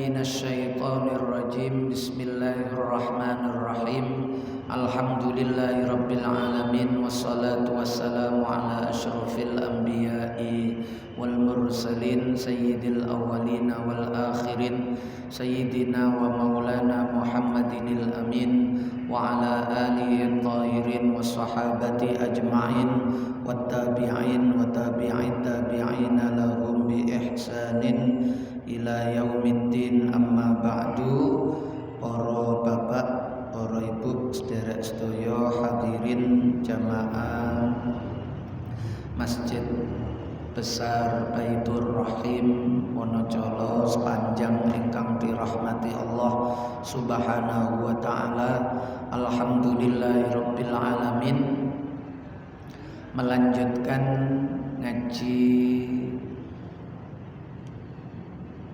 minasyaitonirrajim. Bismillahirrahmanirrahim. Alhamdulillahirabbil alamin wassalatu wassalamu ala asyrafil anbiya'i wal mursalin sayyidil awwalin wal akhirin sayyidina wa maulana Muhammadinil amin wa ala alihi thahirin wassahabati ajma'in wat tabi'in wa tabi'it tabi'ina lahum bi ihsanin ila yaumiddin. Amma ba'du. Para bapak, para ibu, sederek sedaya hadirin jamaah Masjid Besar Baitur Rahim Wonocolo sepanjang ingkang dirahmati Allah Subhanahu wa taala. Alhamdulillahirabbil alamin. Melanjutkan ngaji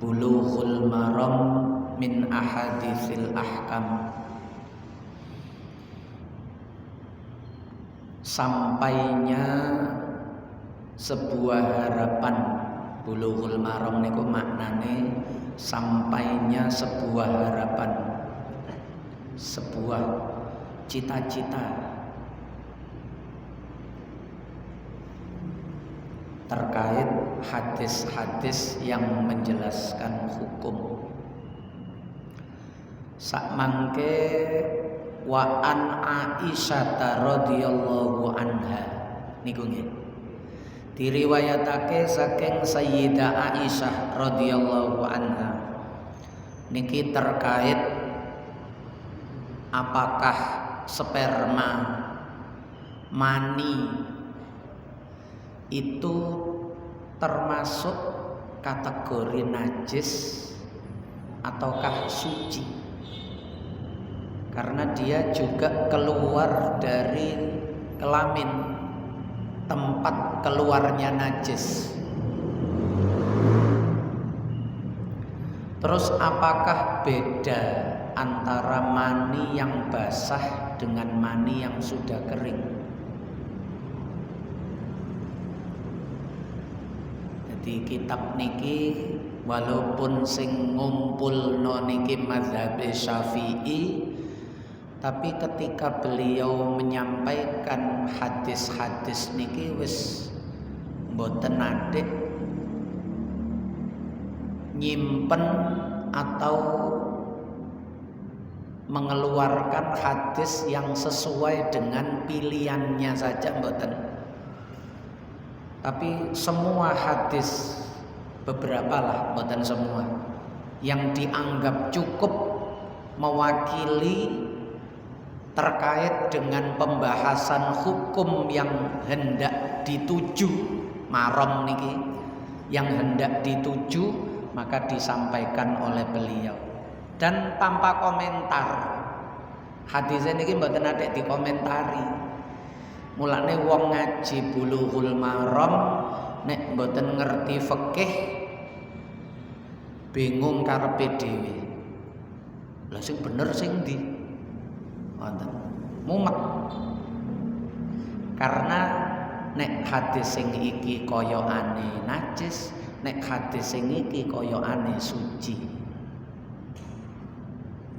Bulughul Maram min Ahaditsil Ahkam. Sampainya sebuah harapan. Bulughul Maram niku maknane sampainya sebuah harapan, sebuah cita-cita terkait hadis-hadis yang menjelaskan hukum. Sakmangke wa an Aisyah radhiyallahu anha niku nggih diriwayatake saking Sayyidah Aisyah radhiyallahu anha niki terkait apakah sperma mani itu termasuk kategori najis ataukah suci, karena dia juga keluar dari kelamin, tempat keluarnya najis. Terus apakah beda antara mani yang basah dengan mani yang sudah kering? Di kitab niki walaupun sing ngumpulno niki mazhab Syafi'i, tapi ketika beliau menyampaikan hadis-hadis niki wis mboten nate nyimpen atau mengeluarkan hadis yang sesuai dengan pilihannya saja mboten. Tapi semua hadis, beberapa lah, bukan semua, yang dianggap cukup mewakili terkait dengan pembahasan hukum yang hendak dituju, maram niki, yang hendak dituju, maka disampaikan oleh beliau dan tanpa komentar. Hadisnya niki mboten ada dikomentari. Mulane wong ngaji Bulughul Maram nek mboten ngerti fikih bingung karepe dhewe. Lah sing bener sing ndi? Wonten. Mumet. Karena nek hadis sing iki kayane najis, nek hadis sing iki kayane suci.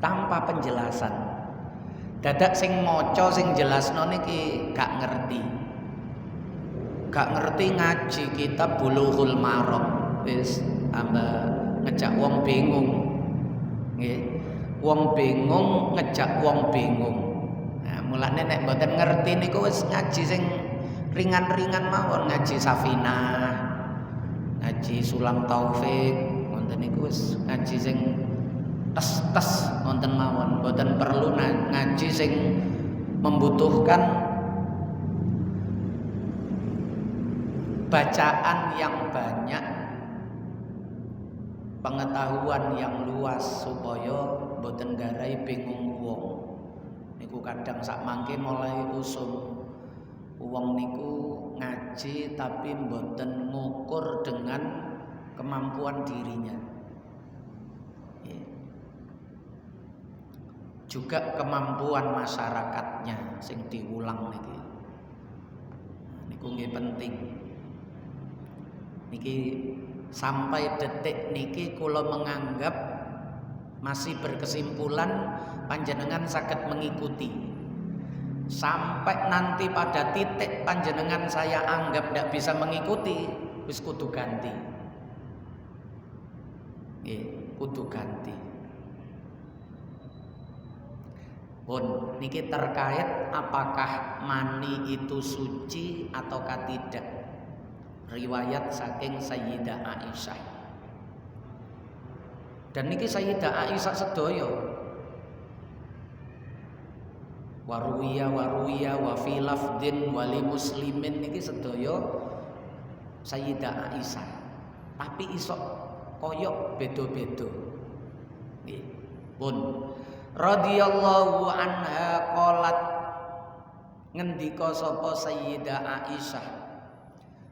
Tanpa penjelasan. Dadak sing maca sing jelasno niki gak ngerti. Gak ngerti ngaji kitab Bulughul Maram. Wis tambah ngejak wong bingung. Nggih. Wong bingung ngejak wong bingung. Nah, mulane nek mboten ngerti niku wis ngaji sing ringan-ringan mawon, ngaji Safinah, ngaji Sulam Taufik, ngoten niku wis ngaji sing tes wonten mawon, mboten perlu ngaji sing membutuhkan bacaan yang banyak, pengetahuan yang luas supaya mboten garai bingung wong. Niku kadang sak mangke mulai usum wong niku ngaji tapi mboten ngukur dengan kemampuan dirinya. Juga kemampuan masyarakatnya sing diulang niki. Niku nggih penting. Niki sampai detik niki kula menganggap masih berkesimpulan panjenengan saged mengikuti. Sampai nanti pada titik panjenengan saya anggap tidak bisa mengikuti, wis kudu ganti. Kudu ganti. Pun niki terkait apakah mani itu suci ataukah tidak. Riwayat saking Sayyidah Aisyah. Dan niki Sayyidah Aisyah sedaya. Waruwiya wa fi lafdin wali muslimin niki sedaya Sayyidah Aisyah. Tapi iso koyok beda-beda. Nggih. Pun radhiyallahu anha qalat ngendika sapa Sayyidah Aisyah,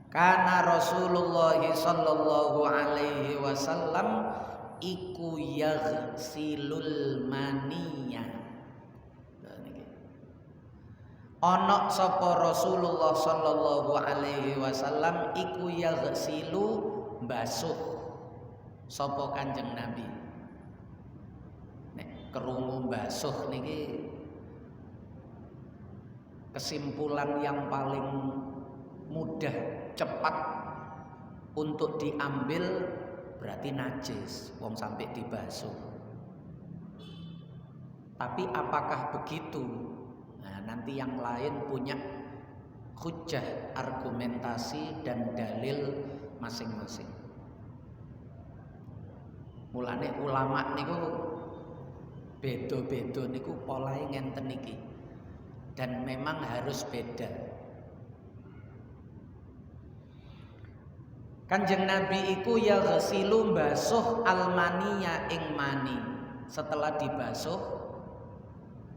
kana Rasulullah sallallahu alaihi wasallam iku yaghsilul maniyya. Ana sapa Rasulullah sallallahu alaihi wasallam iku yaghsilu basuh sapa Kanjeng Nabi. Nek krungu basuh niki kesimpulan yang paling mudah, cepat untuk diambil berarti najis wong sampai dibasuh. Tapi apakah begitu? Nah, nanti yang lain punya hujjah, argumentasi dan dalil masing-masing. Mulane ulama niku beda-beda niku polahe ngenten niki. Dan memang harus beda. Kanjeng Nabi iku yaghsilu basuh almaniya ing mani. Setelah dibasuh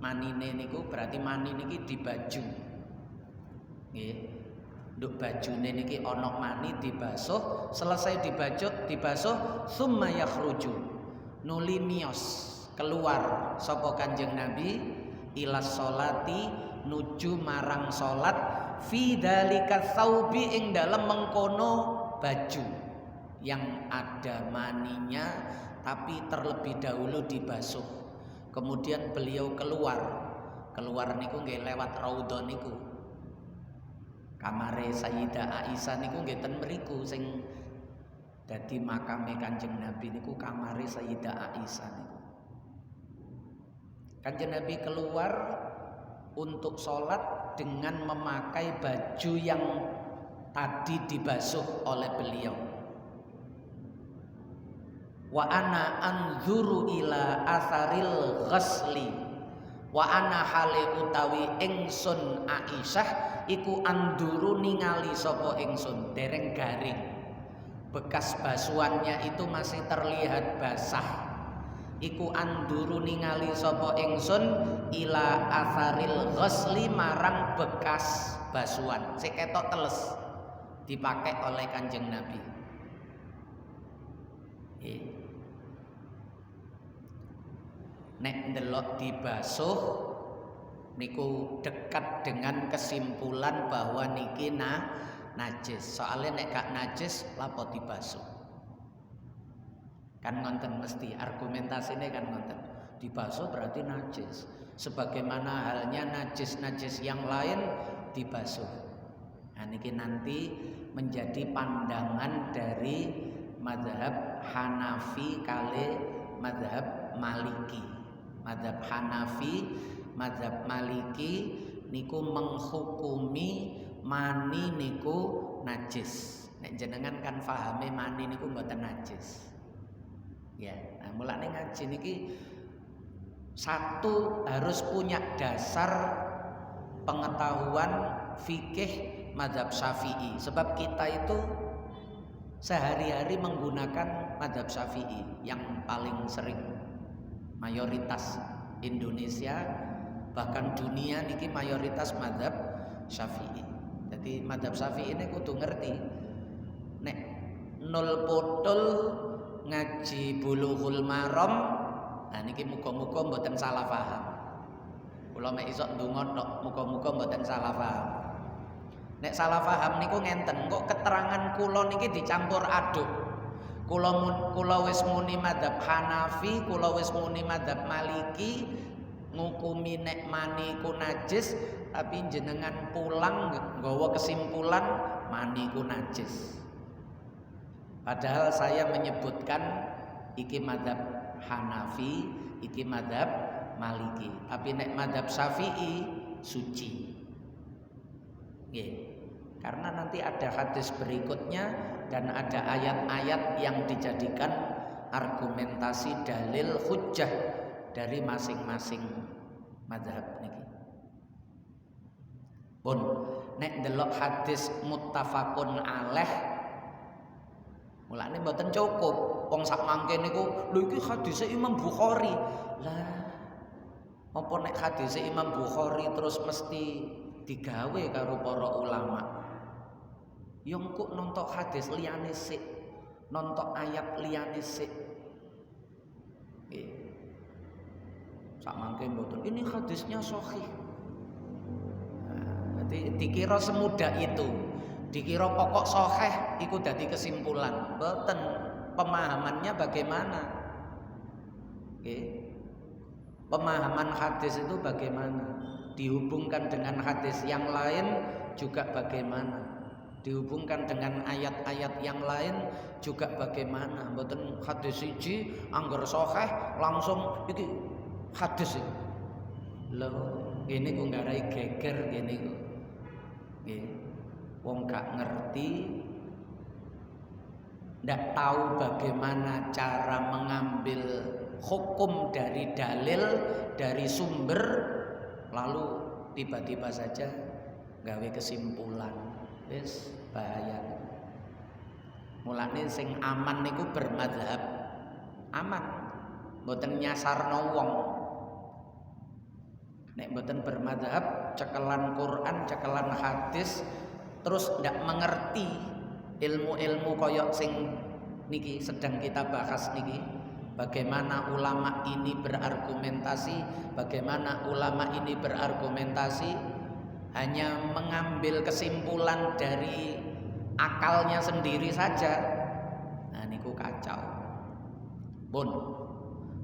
manine niku berarti mani niki dibaju. Nggih. Nduk bajune niki ana mani dibasuh, selesai dibasuh summa yakhruju. Nuli miyos keluar sapa Kanjeng Nabi ilas sholati nuju marang salat fi dzalika tsaubi ing dalem mengkono baju yang ada maninya tapi terlebih dahulu dibasuh. Kemudian beliau keluar niku nggih lewat raudhah niku. Kamare Sayyidah Aisyah niku nggih ten mriku sing dadi makame Kanjeng Nabi niku kamare Sayyidah Aisyah niku. Kanjeng Nabi keluar untuk sholat dengan memakai baju yang tadi dibasuh oleh beliau. Wa ana anzuru ila asaril ghasli. Wa ana hale utawi ingsun Aisyah iku anduru ningali sapa ingsun dereng garing. Bekas basuhannya itu masih terlihat basah. Iku anduru ningali sapa ingsun ila asaril ghasli marang bekas basuhan sik ketok teles dipakai oleh Kanjeng Nabi. Nek ndelok dibasuh niku dekat dengan kesimpulan bahwa niki najis. Soalnya nek gak najis lapo dibasuh. Kan ngonten mesti argumentasinya kan ngonten. Dibasuh berarti najis. Sebagaimana halnya najis-najis yang lain dibasuh. Nah niki nanti menjadi pandangan dari mazhab Hanafi kali mazhab Maliki. Mazhab Hanafi, mazhab Maliki niku menghukumi mani niku najis. Nek jenengan kan fahame mani niku mboten najis. Ya, nah mulane ngaji niki satu harus punya dasar pengetahuan fikih mazhab Syafi'i. Sebab kita itu sehari-hari menggunakan mazhab Syafi'i yang paling sering. Mayoritas Indonesia bahkan dunia niki mayoritas mazhab Syafi'i. Jadi mazhab Syafi'i ini kudu ngerti. Nek nol potol ngaji Bulughul Maram, nah niki muga-muga mboten salah paham. Kula mek iso ndonga tok, muga-muga mboten salah paham. Nek salah paham niku ngenten, kok keterangan kula niki dicampur aduk. Kula wis muni madzhab Hanafi, kula wis muni madzhab Maliki, ngukumi nek mani ku najis, tapi jenengan pulang nggawa kesimpulan mani ku najis. Padahal saya menyebutkan iki madzhab Hanafi, iki madzhab Maliki. Tapi nek madzhab Syafi'i suci. Nggih. Karena nanti ada hadis berikutnya dan ada ayat-ayat yang dijadikan argumentasi dalil hujjah dari masing-masing madzhab niki. Pun nek ndelok hadis muttafaqun alaih mulane mboten cukup. Wong sak mangke niku lho iki hadise Imam Bukhari. Lah apa nek hadise Imam Bukhari terus mesti digawe karo para ulama? Yang kok nontok hadis liyane sik, nontok ayat liyane sik. Nggih. Sak mangke mboten ini hadisnya sahih. Nah, dikira semudah itu. Dikira pokok sahih iku dadi kesimpulan. Mboten, pemahamannya bagaimana? Nggih. Pemahaman hadis itu bagaimana? Dihubungkan dengan hadis yang lain juga bagaimana? Dihubungkan dengan ayat-ayat yang lain juga bagaimana? Mboten hadis siji angger sahih langsung iki hadis iki. Lho, ini ku nggarai geger ngene ku. Nggih. Wong gak ngerti, ndak tahu bagaimana cara mengambil hukum dari dalil, dari sumber, lalu tiba-tiba saja gawe kesimpulan. Wis bahaya. Mulane sing aman niku bermadzhab aman, mboten nyasarno wong. Nek mboten bermadzhab, cekelan Quran, cekelan hadis, terus ndak mengerti ilmu-ilmu koyok sing niki sedang kita bahas niki. Bagaimana ulama ini berargumentasi, bagaimana ulama ini berargumentasi, hanya mengambil kesimpulan dari akalnya sendiri saja. Nah niku kacau. Pun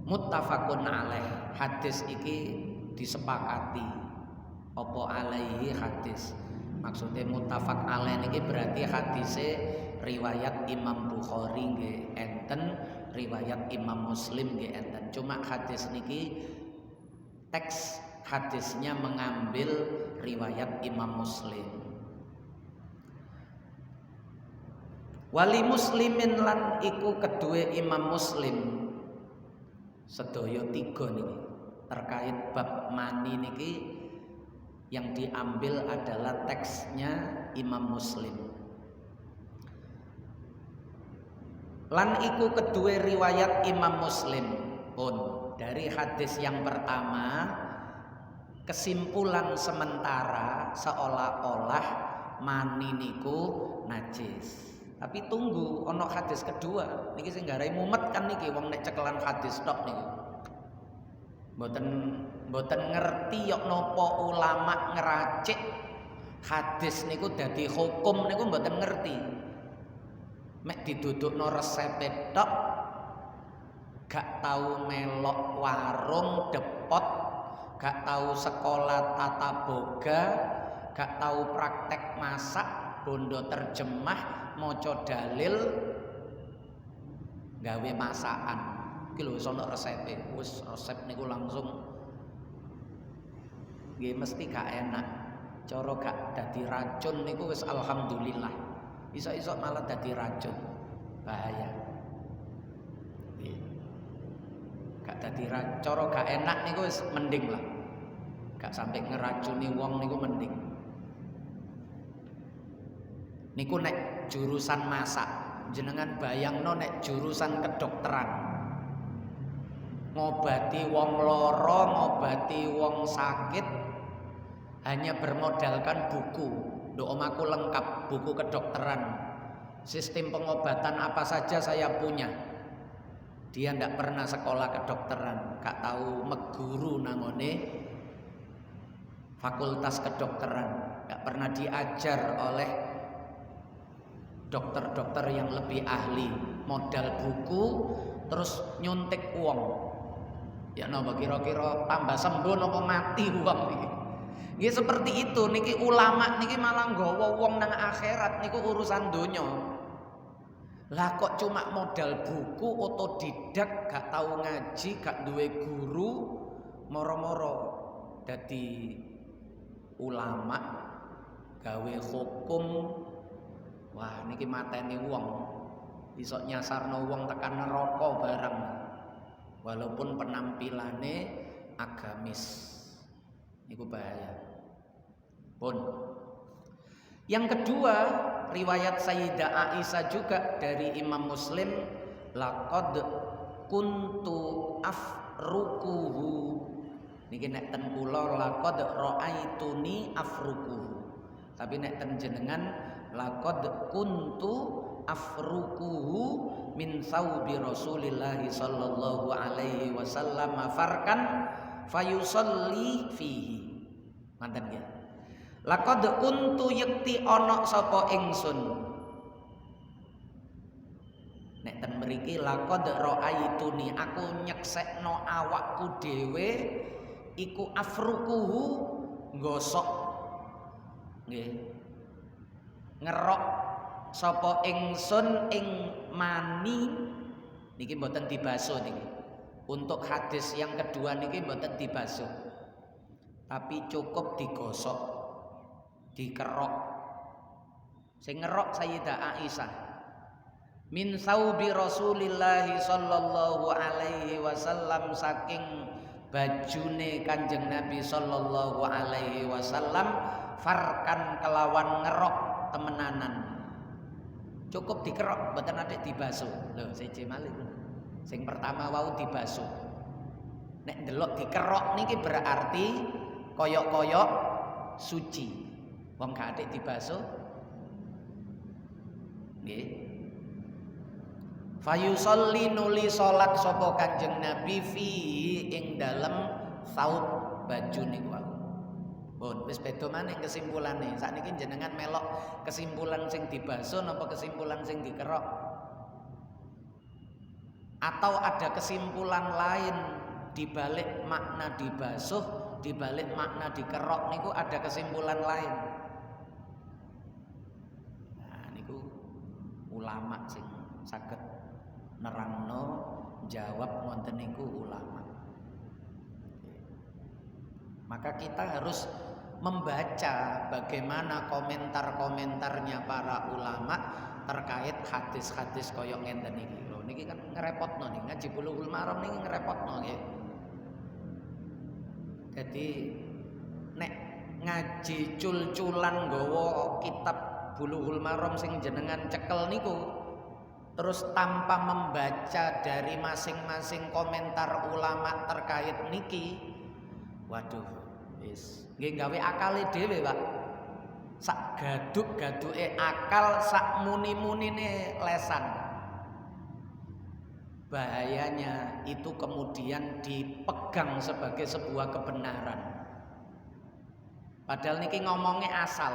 muttafaqun alaih, hadis iki disepakati. Apa alaihi hadis? Maksudnya muttafaq alaih niki berarti hadise riwayat Imam Bukhari nggih enten, riwayat Imam Muslim nggih enten. Cuma hadis niki teks hadisnya mengambil riwayat Imam Muslim. Wali muslimin lan iku kedue Imam Muslim. Sedaya tiga niki terkait bab mani niki yang diambil adalah teksnya Imam Muslim. Lan iku kedue riwayat Imam Muslim pun dari hadis yang pertama, kesimpulan sementara seolah-olah mani niku najis. Tapi tunggu ono hadis kedua. Niki sing garai mumet kan niki wong nek cekelan hadis tok niki. Mboten ngerti yok nopo ulama ngeracik hadis niku dadi hukum niku mboten ngerti. Mek didudukno resepe tok, gak tahu melok warung depot, gak tahu sekolah tata boga, gak tahu praktek masak, bondo terjemah, maca dalil, gawe masakan. Iki lho sono resepe, wis resep niku langsung nggih mesti gak enak. Cara gak dadi racun niku wis alhamdulillah. Iso-iso malah dadi racun. Bahaya. Gak dadi cara gak enak niku wis mending lah. Gak sampai ngeracuni wong niku mending. Niku nek jurusan masak, jenengan bayangno nek jurusan kedokteran. Ngobati wong loro, ngobati wong sakit hanya bermodalkan buku. Domaku lengkap, buku kedokteran. Sistem pengobatan apa saja saya punya. Dia ndak pernah sekolah kedokteran, gak tahu meguru nangone fakultas kedokteran, gak pernah diajar oleh dokter-dokter yang lebih ahli. modal buku terus nyuntik uang. Ya napa kira-kira tambah sembuh napa mati uang niki. Nggih seperti itu niki ulama niki malah nggawa wong nang akhirat niku urusan donya. Lah kok cuma modal buku otodidak gak tahu ngaji gak duwe guru moro-moro dadi ulama gawe hukum. Wah niki mateni wong iso nyasarno wong tekan neraka barang walaupun penampilannya agamis. Niku bahaya pun. Yang kedua riwayat Sayyidah Aisyah juga dari Imam Muslim, laqad kuntu afrukuhu. Niki nek ten kula laqad raaituni afrukuhu. Tapi nek ten jenengan laqad kuntu afrukuhu min saubi Rasulillah sallallahu alaihi wasallam farkan fayusalli fihi. Manten ya. Laqad kuntu yakti ana sapa ingsun. Nek ten mriki laqad raaituni aku nyeksekno awakku dhewe iku afrukuhu nggosok nggih ngerok sapa ingsun ing mani niki mboten dibasuh niki. Untuk hadis yang kedua niki mboten dibasuh. Tapi cukup digosok, dikerok. Sing ngerok Sayyidah Aisyah. Min saubi Rasulillah sallallahu alaihi wasallam saking bajune Kanjeng Nabi sallallahu alaihi wasallam farkan kelawan ngerok temenanan. Cukup dikerok, mboten ate dibasuh. Lho, siji malih. Sing pertama wau dibasuh. Nek ndelok dikerok niki berarti koyok-koyok suci. Wong gak ate dibasuh. Nggih. Fayusolli nuli salat sapa Kanjeng Nabi fi ing dalem saub baju niku. Pun wis beda maneh kesimpulane. Sakniki jenengan melok kesimpulan sing dibasuh napa kesimpulan sing dikerok? Atau ada kesimpulan lain di balik makna dibasuh, di balik makna dikerok niku ada kesimpulan lain. Nah niku ulama sing saged nerangno jawab wonten niku ulama. Maka kita harus membaca bagaimana komentar-komentarnya para ulama terkait hadis-hadis koyo ngenten iki. Lho niki kan ngerepotno nih, ngaji Bulughul Maram niki ngerepotno nggih. Jadi nek ngaji cul-culan nggawa kitab Bulughul Maram sing jenengan cekel niku terus tanpa membaca dari masing-masing komentar ulama terkait niki, waduh, wis nggih gawe akale dhewe, Pak. Sak gaduk-gaduke akal, sak muni-munine lesan. Bahayanya itu kemudian dipegang sebagai sebuah kebenaran. Padahal niki ngomongnya asal,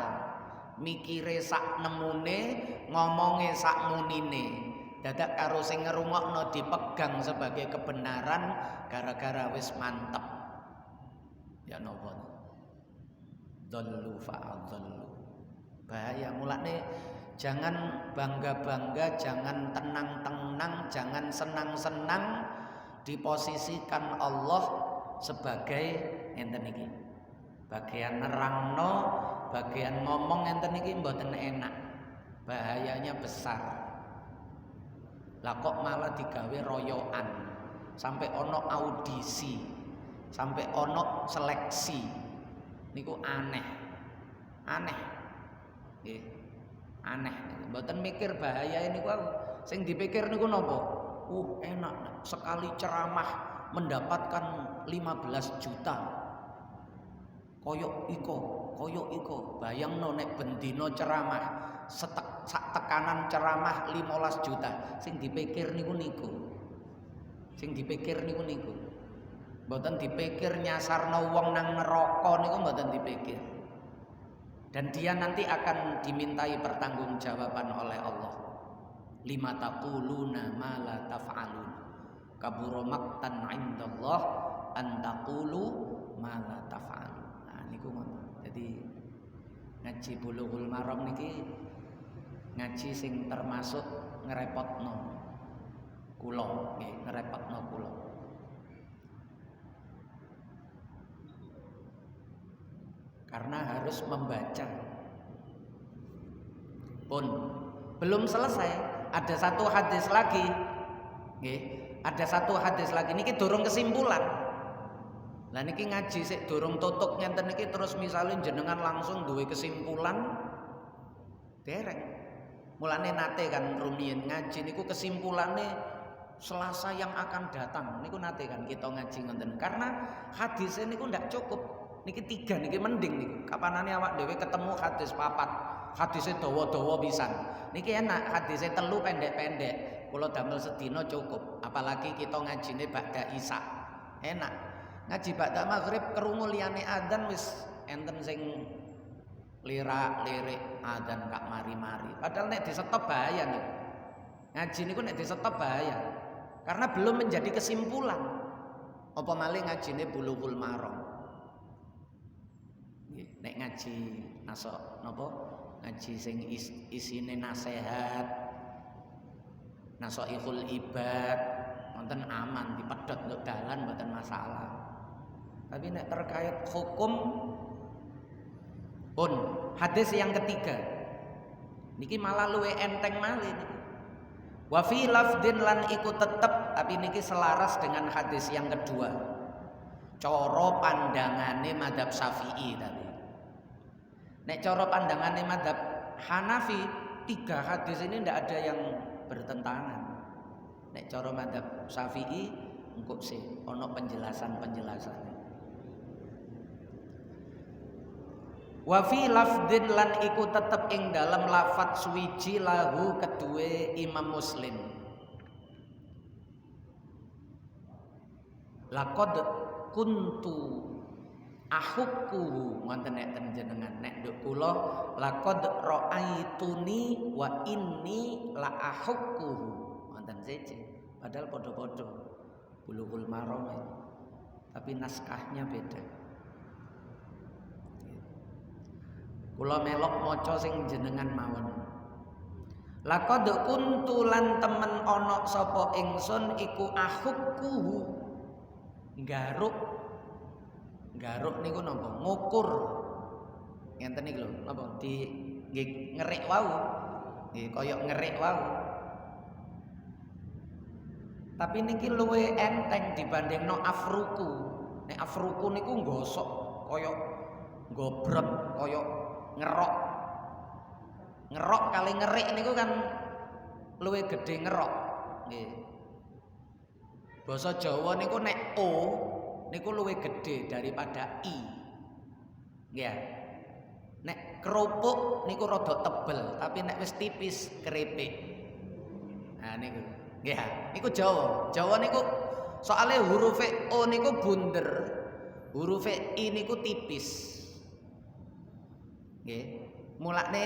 mikire sak nemune, ngomongnya sak munine. Dadak karo sing ngrungokno dipegang sebagai kebenaran gara-gara wis mantep. Ya napa? Dhallu fa'adhallu. Bahaya. Mulane jangan bangga-bangga, jangan tenang-tenang, jangan senang-senang diposisikan Allah sebagai enten iki. Bagian nerangno, bagian ngomong enten iki mboten enak. Bahayanya besar. Lah kok malah digawe royoan. Sampai ono audisi, sampai ono seleksi. Niku aneh. Aneh. Nggih. Aneh. Mboten mikir bahaya ini niku sing dipikir niku napa? Enak sekali ceramah mendapatkan 15 juta. Koyok iko. Bayangno nek bendino ceramah sak tekanan ceramah 15 juta. Sing dipikir niku. Sing dipikir niku. Mboten dipikir nyasarno wong nang neraka niku mboten dipikir. Dan dia nanti akan dimintai pertanggungjawaban oleh Allah. lima taquluna ma la taf'alun. Kabura maqtan 'indallah an taqulu ma la taf'alun. Nah niku ngoten. Jadi ngaji Bulughul Maram niki ngaji sing termasuk ngerepotno kula, nggih, ngerepotno kula. Karena harus membaca. Pun belum selesai, ada satu hadis lagi. Nggih, ada satu hadis lagi niki durung kesimpulan. Lah niki ngaji sik durung tutup ngenten niki terus misalnya jenengan langsung duwe kesimpulan dereng. Mulane nate kan rumiyin ngaji niku kesimpulannya Selasa yang akan datang niku nate kan kita ngaji ngoten. Karena hadisnya niku ndak cukup. Niki 3 niki mending niku. Kapanane awak dhewe ketemu hadis 4, hadisnya dawa-dawa pisan. Niki enak, hadisnya 3 pendek-pendek. Kula damel sedina cukup. Apalagi kita ngajine ba'da Isya. Enak. Ngaji ba'da maghrib krungu liyane adzan wis enten sing lirak-lirik adzan kak mari-mari. Padahal nek disetop bahaya nih. Ngaji niku nek disetop bahaya. Karena belum menjadi kesimpulan. Apa malih ngajine Bulughul Maram. Nek ngaji nasok napa? Ngaji sing isine nasihat. Nasoihul ibad, wonten aman dipedhot untuk dalan mboten masalah. Tapi nek terkait hukum pun hadis yang ketiga niki malah luwe enteng malih niki. Wa fi lafdin lan iku tetep tapi niki selaras dengan hadis yang kedua. Cara pandangane madzhab Syafi'i tadi. Nek cara pandangane madzhab Hanafi 3 hadis ini ndak ada yang bertentangan. Nek cara madzhab Syafi'i engko sih ana penjelasan-penjelasannya. Wa fi lafdin lan iku tetep ing dalam lafadz suwiji lahu kedue Imam Muslim. Laqad kuntu ahukku wonten nek jenengan nek nduk kula laqad ra'aituni wa inni la ahukku wonten siji. Padahal padha-padha Bulughul Maram tapi naskahnya beda. Kula melok maca sing jenengan mawon. Laqad kuntu lan temen ana sapa ingsun iku ahukku. Garuk niku napa? Ngukur. Ngenten iki lho, napa? Di nggih ngerik wau. Nggih kaya ngerik wau. Tapi niki luwe enteng dibandingno afruku. Nek afruku niku nggosok kaya gobrot kaya ngerok kali ngerik niku kan luwih gedhe ngerok nggih. Basa Jawa niku nek o niku luwih gedhe daripada i. Nggih. Nek kerupuk niku rada tebel, tapi nek wis tipis keripik. Nah niku. Nggih. Niku Jawa. Jawa niku soalnya huruf o niku bunder. Huruf i niku tipis. Nggih. Mulane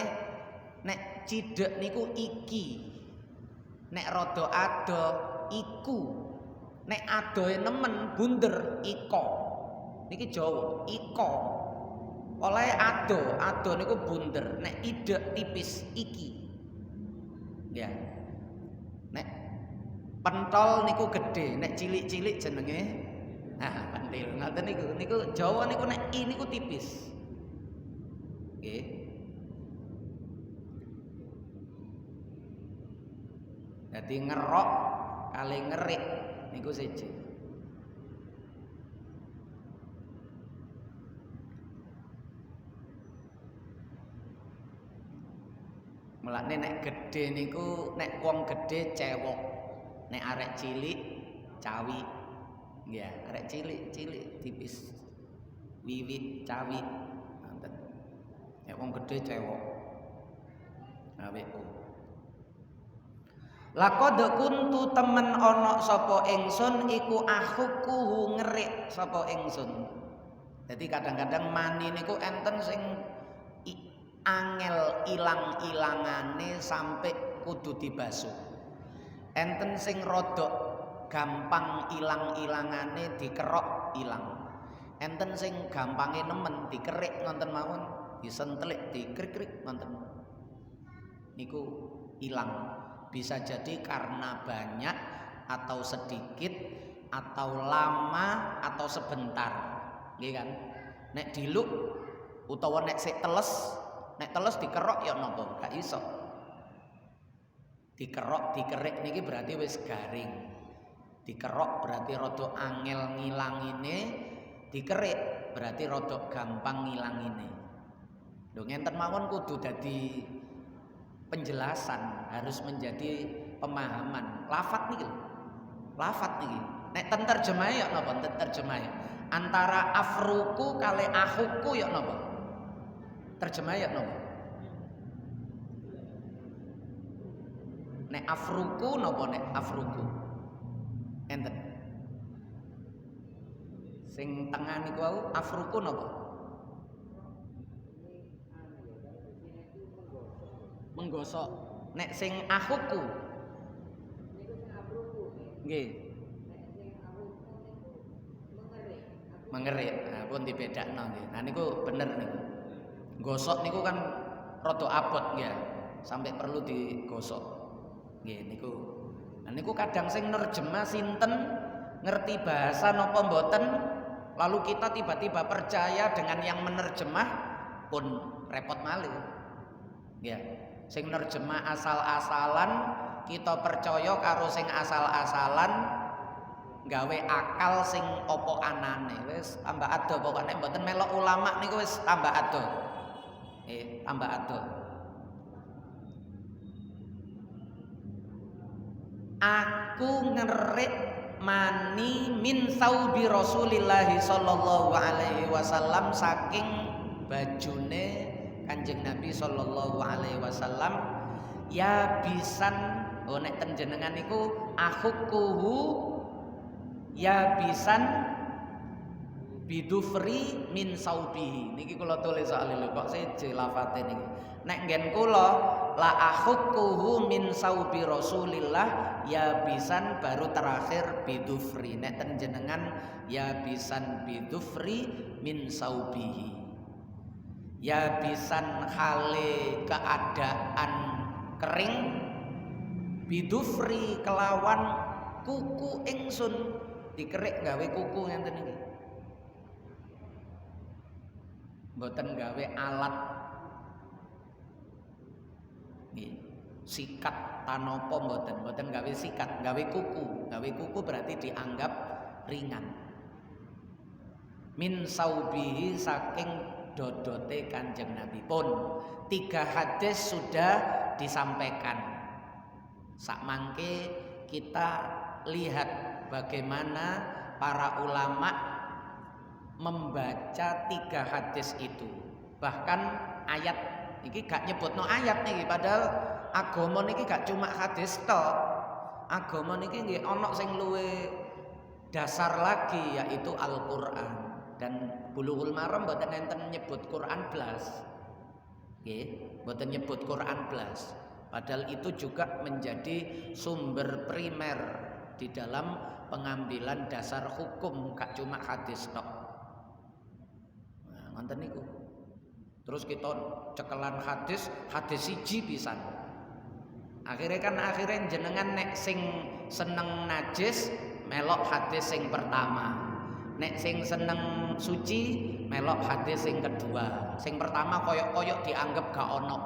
nek cidhek niku iki. Nek rada ado iku. Nek adohe nemen bunder iko. Niki Jawa, iko. Oleh ado niku bunder. Nek idek tipis iki. Ya. Nek pentol niku gede, nek cilik-cilik jenenge pentil. Ngoten niku. Niku Jawa niku nek i niku tipis. Nggih. Dadi ngerok kali ngerik niku siji. Mulane nek gedhe niku nek wong gedhe cewek, nek arek cilik cawi. Nggih, arek cilik tipis. Wiwit cawi. Ngoten. Nek wong gedhe cewek. AWO. Laqad kuntu temen ana sapa ingsun iku akhuku ngerik sapa ingsun. Jadi kadang-kadang mani niku enten sing angel ilang-ilangane sampai kudu dibasuh. enten sing rodok gampang ilang-ilangane dikerok ilang. Enten sing gampange nemen dikerik ngonten mawon, disentlik dikrik-krik ngonten. Niku ilang. Bisa jadi karena banyak atau sedikit atau lama atau sebentar. Nggih kan? Nek diluk utawa nek sik teles, nek teles dikerok ya napa? Gak iso. Dikerok, dikerik niki berarti wis garing. Dikerok berarti rada angel ngilangine, dikerik berarti rada gampang ngilangine. Lho ngenten mawon kudu dadi penjelasan, harus menjadi pemahaman. Lafat niki lho. Lafat niki. Nek ten terjemahe ya napa? Ten terjemahe. Antara afruku kali ahuku ya napa? Terjemahe ya napa? Nek afruku napa nek afruku? Enten. Sing tengah niku wau afruku napa? Menggosok. Nek sing ahuku nggih. Mengerik. Nah, pun dibedakno nggih. Nah niku bener niku. Gosok niku kan rada abot ya, sampai perlu digosok. Nggih niku. Nah niku kadang sing nerjemah sinten, ngerti bahasa napa mboten, lalu kita tiba-tiba percaya dengan yang menerjemah pun repot malih. Ya. Sing nerjemah asal-asalan kita percaya karo sing asal-asalan gawe akal sing opo anane wis tambah ado pokoknya mboten melok ulama niku wis tambah ado. Tambah ado. Aku ngerik mani min saubi Rasulillah sallallahu alaihi wasallam saking bajune Kanjeng Nabi sallallahu alaihi wasallam ya bisan nek ten jenengan niku akhukuhu ya bisan bidufri min saubihi niki kula tulis soal lho kok seje lafate niki nek nggen kula la akhukuhu min saubi Rasulillah ya bisan baru terakhir bidufri nek ten jenengan ya bisan bidufri min saubihi ya bisan hale keadaan kering bidufri kelawan kuku ingsun dikerik gawe kuku ngenten iki mboten gawe alat nggih sikat tanopo mboten gawe sikat gawe kuku berarti dianggap ringan min saubihi saking dodote Kanjeng Nabi pun 3 hadis sudah disampaikan. Sakmangke kita lihat bagaimana para ulama membaca 3 hadis itu. Bahkan ayat iki gak nyebutno ayat niki padahal agama niki gak cuma hadis tok. Agama niki nggih ana sing luwih dasar lagi yaitu Al-Qur'an. Dan Bulughul Maram mboten enten nyebut Quran blas. Nggih, mboten nyebut Quran blas. Padahal itu juga menjadi sumber primer di dalam pengambilan dasar hukum, gak cuma hadis tok. Nah, ngoten niku. Terus kita cekelan hadis siji pisan. Akhirnya jenengan nek sing seneng najis melok hadis sing pertama. Nek sing seneng suci melok hadis sing kedua. Sing pertama koyok-koyok dianggap gak ono.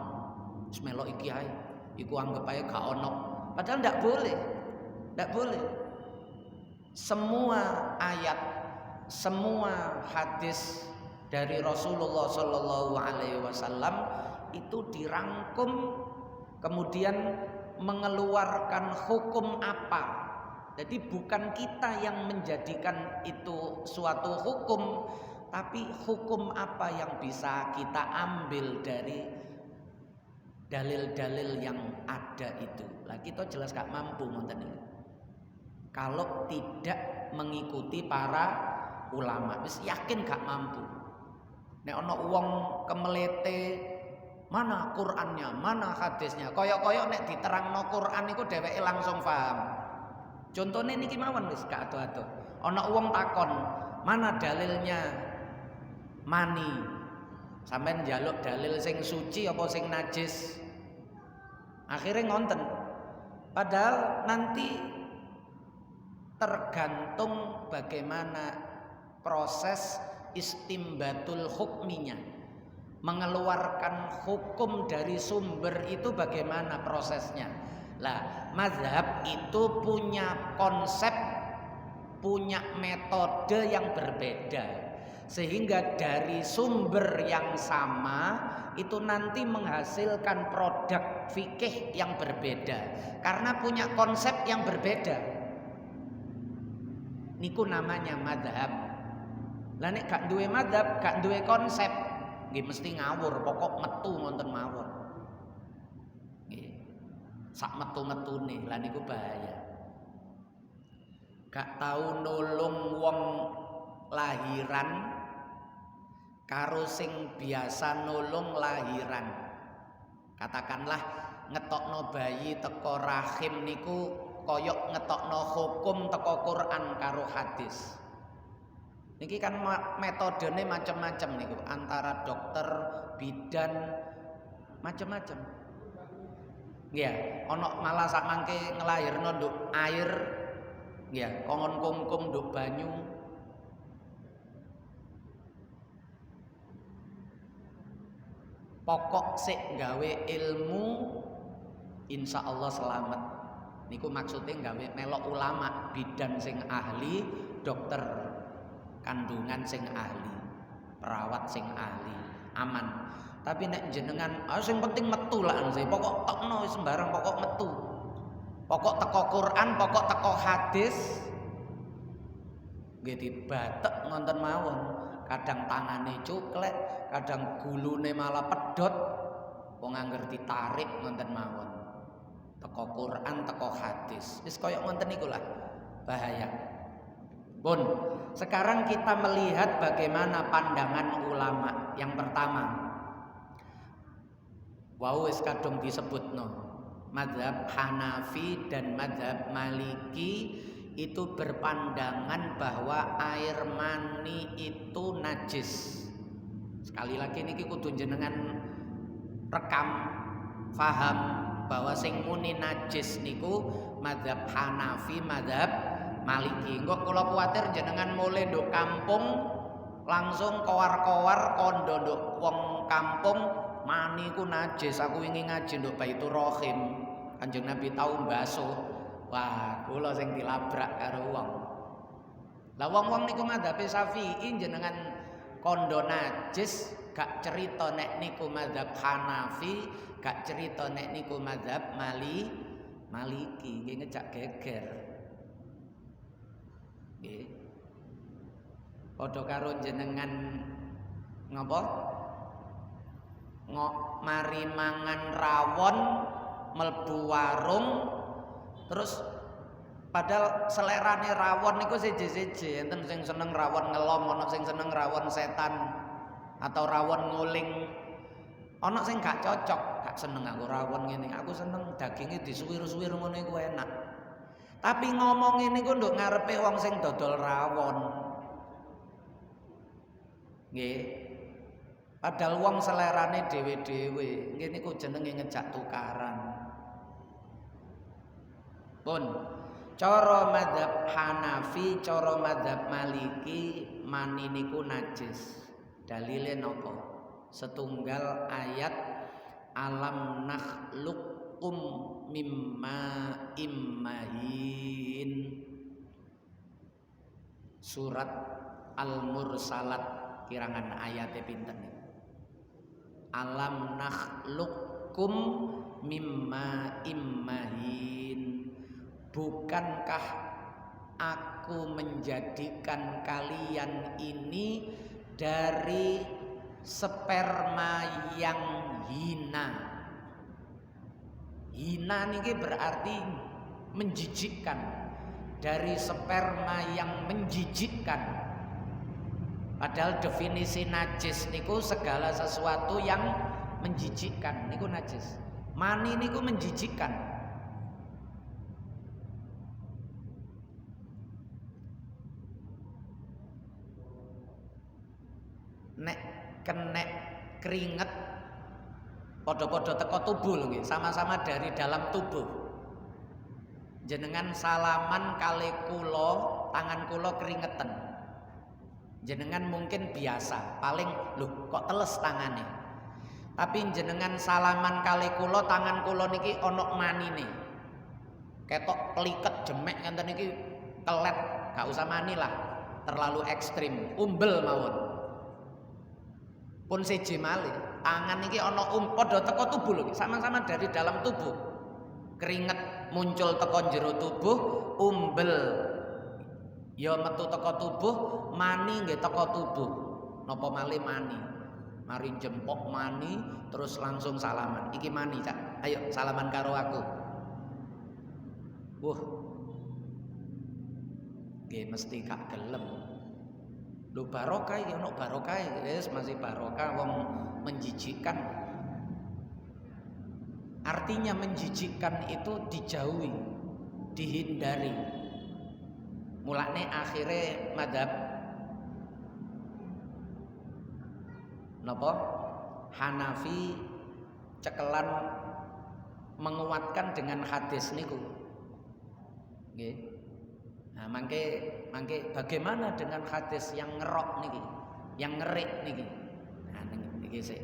Wis melok iki ae. Iku anggap ae gak ono. Padahal ndak boleh. Ndak boleh. Semua ayat, semua hadis dari Rasulullah sallallahu alaihi wasallam itu dirangkum kemudian mengeluarkan hukum apa. Jadi bukan kita yang menjadikan itu suatu hukum, tapi hukum apa yang bisa kita ambil dari dalil-dalil yang ada itu. Lah kita jelas gak mampu ngoten iki. Kalau tidak mengikuti para ulama, wis yakin gak mampu. Nek ana wong kemelete Mana Qur'annya, mana hadisnya. Koyok-koyok nek diterangno Qur'an iku dheweke langsung paham. Contohnya niki mawon wis gak ado-ado. Ana wong takon, mana dalilnya mani? Sampeyan njaluk dalil sing suci apa sing najis? Akhirnya ngonten. Padahal nanti tergantung bagaimana proses istimbatul hukminya. Mengeluarkan hukum dari sumber itu bagaimana prosesnya. Lah, mazhab itu punya konsep, punya metode yang berbeda. Sehingga dari sumber yang sama itu nanti menghasilkan produk fikih yang berbeda. Karena punya konsep yang berbeda. Niku namanya mazhab. Lah nek gak duwe mazhab, gak duwe konsep, nggih mesti ngawur, pokok metu ngonten mawon. Nggih. Sak metu-metune, lah niku bahaya. Gak tahu nulung wong lahiran karo sing biasa nulung lahiran. Katakanlah ngetokno bayi teko rahim niku koyok ngetokno hukum teko Quran karo hadis. Niki kan metodene macam-macam niku, antara dokter, bidan, macam-macam. Nggih, ana malah sak mangke ngelahirno nduk air, nggih, kongon kungkum nduk banyu. Pokok sik gawe ilmu, insya Allah selamat. Niku maksudnya gawe melok ulama, bidan sing ahli, dokter kandungan sing ahli, perawat sing ahli, aman. Tapi nek jenengan, sing penting metu lah sih. Pokok tekno sembarang pokok metu. Pokok teko Quran, pokok teko hadis. Nggih dibatek ngonten mawon. Kadang tangane cuklek, kadang gulune malah pedhot. Wong angger ditarik ngonten mawon. Teko Quran, teko hadis. Wis kaya ngonten niku lah. Bahaya. Bun, sekarang kita melihat bagaimana pandangan ulama. Yang pertama, wau wis kadung disebutno, mazhab Hanafi dan mazhab Maliki itu berpandangan bahwa air mani itu najis. Sekali lagi niki kudu jenengan rekam, faham bahwa sing muni najis niku mazhab Hanafi, mazhab Maliki. Engko kula kuwatir jenengan mulai nduk kampung langsung kowar-kowar kondo nduk wong kampung mani ku najis. Aku wingi ngaji nduk Baitur Rahim. Kanjeng Nabi tau mbasuh. Wah, kula sing dilabrak karo wong. Lah wong-wong niku mazhab Syafi'i jenengan kondo najis, gak cerita nek niku mazhab Hanafi, gak cerita nek niku mazhab Maliki. Nggih ngejak geger. Nggih. Padha karo jenengan ngapa? Mari mangan rawon mlebu warung terus padahal selerane rawon niku seje-seje, enten sing seneng rawon ngelom, ana sing seneng rawon setan atau rawon nguling. Ana sing gak cocok, gak seneng aku rawon ngene. Aku seneng daginge disuwir-suwir ngono iku enak. Tapi ngomong ini ku nduk ngarepe wong sing dodol rawon. Nggih. Padahal wong selerane dhewe-dhewe. Nggih niku jenenge ngejak tukaran. Pun cara mazhab Hanafi, cara mazhab Maliki mani niku najis. Dalile napa? Setunggal ayat alam nakhluqum mimma immahin, surat Al-Mursalat kirangan ayatnya pinten. Alam nakhluqum mimma immahin, bukankah aku menjadikan kalian ini dari sperma yang hina. Hina niki berarti menjijikkan, dari sperma yang menjijikkan. Padahal definisi najis niku segala sesuatu yang menjijikkan niku najis. Mani niku menjijikkan. Nek kenek keringet podo-podo teko tubuh lho nggih, sama-sama dari dalam tubuh. Jenengan salaman kali kula, tangan kula keringetan. Jenengan mungkin biasa, paling lho kok teles tangane. Tapi jenengan salaman kali kula, tangan kula niki ana manine. Ketok peliket jemek ngenten niki kelet, gak usah mani lah. Terlalu ekstrim, umbel mawon. Pun siji malih, tangan niki ana padha teko tubuh lho, sama-sama dari dalam tubuh. Keringet muncul teko jero tubuh, umbel ya metu teko tubuh, mani nggih teko tubuh. Napa malih mani? Mari jempok mani terus langsung salaman. Iki mani, Cak. Ayo salaman karo aku. Nggih mesti gak gelem. Lho barokah iki ono barokah wis masih barokah wong menjijikkan. Artinya menjijikkan itu dijauhi, dihindari. Mulane akhirnya madhab napa? Hanafi cekelan menguatkan dengan hadis niku. Nggih. Nah, mangke bagaimana dengan hadis yang ngerok niki, yang ngerik niki? Nah, niki sik.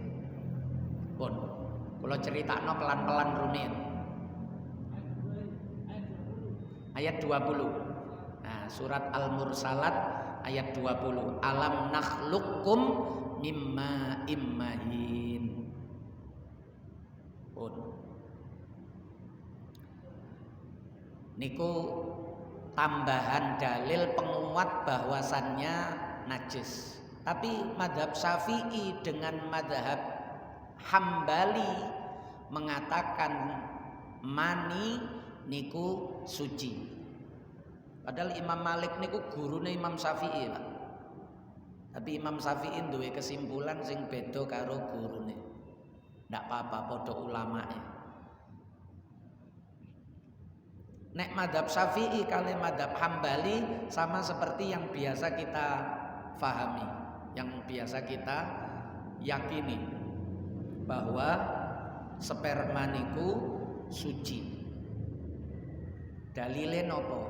Pun kula critakno pelan-pelan rumiyin. Ayat 20. Nah, surat Al-Mursalat ayat 20. Alam nakhluqkum mimma immahin. Pun niku tambahan dalil penguat bahwasannya najis. Tapi madhab Syafi'i dengan madhab Hambali mengatakan mani niku suci. Padahal Imam Malik niku gurune Imam Syafi'i, Pak. Tapi Imam Syafi'i duwe kesimpulan sing beda karo gurune. Ndak apa-apa padha ulamae. Nek madhab Syafi'i kali madhab Hambali sama seperti yang biasa kita fahami, yang biasa kita yakini bahwa sperma niku suci. Dalile nopo?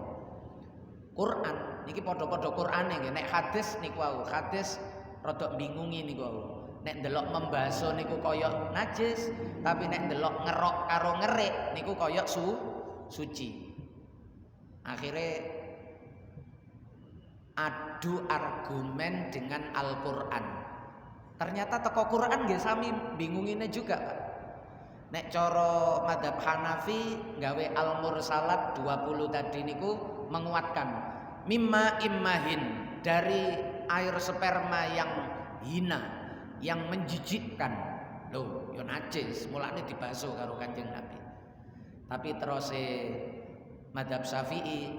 Quran niki padha-padha Qurane nggih. Nek hadis niku wau, hadis rada bingungi niku wau. Nek ndelok membaso niku kaya najis, tapi nek ndelok ngerok karo ngerik niku kaya suci. Akhirnya adu argumen dengan Al-Quran. Ternyata teko Quran nggih sami bingungine juga, Pak. Nek cara madhab Hanafi gawe Al-Mursalat 20 tadi niku menguatkan mimma immahin, dari air sperma yang hina, yang menjijikkan. Loh, yo najis, mulane dibasuh karo Kanjeng Nabi. Tapi terus madhab Syafi'i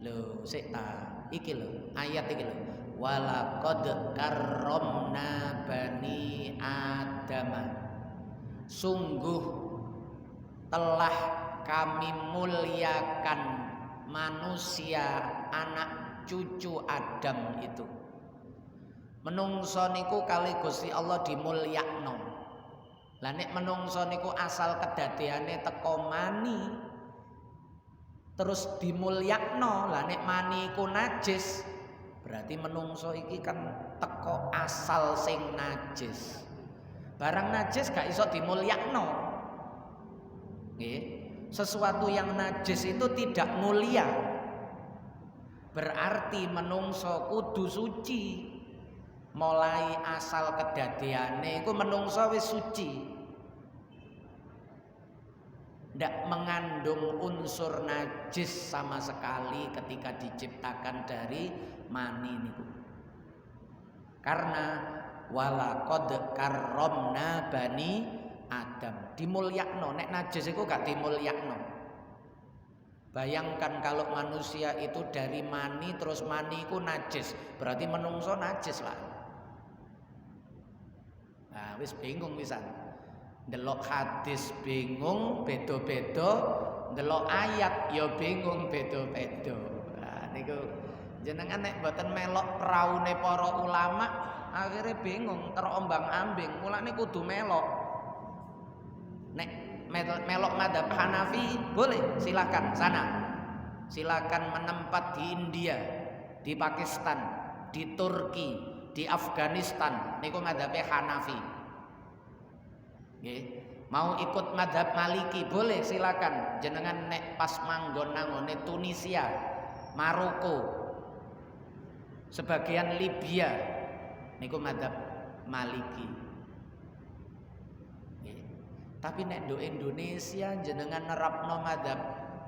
lho sik ta iki lho ayat iki lho walaqad karramna bani adama, sungguh telah kami muliakan manusia anak cucu Adam itu. Menungso niku kali Gusti Allah dimulyakno. Lah nek menungso niku asal kedadeane teko mani terus dimulyakno, lah nek mani iku najis, berarti menungso iki kan teko asal sing najis. Barang najis gak iso dimulyakno. Nggih. Sesuatu yang najis itu tidak mulia. Berarti menungso kudu suci. Mulai asal kedadeane iku menungso wis suci. Tidak mengandung unsur najis sama sekali ketika diciptakan dari mani niku. Karena walaqad karramna bani Adam, dimulyakno. Nek najis iku gak dimulyakno. Bayangkan kalau manusia itu dari mani terus mani iku najis, berarti menungso najis lah. Nah, wis bingung pisan. Ndelok hadis bingung beda-beda, ndelok ayat ya bingung beda-beda. Nah niku jenengan nek mboten melok praune para ulama akhirnya bingung terombang-ambing. Mulane kudu melok. Nek melok madzhab Hanafi boleh, silakan sana. Silakan menempat di India, di Pakistan, di Turki, di Afghanistan niku madzhab Hanafi. Mau ikut madzhab Maliki boleh, silakan. Jenengan nek pas manggon nangone Tunisia, Maroko, sebagian Libya niku madzhab Maliki. Tapi nek do Indonesia jenengan nerapno madzhab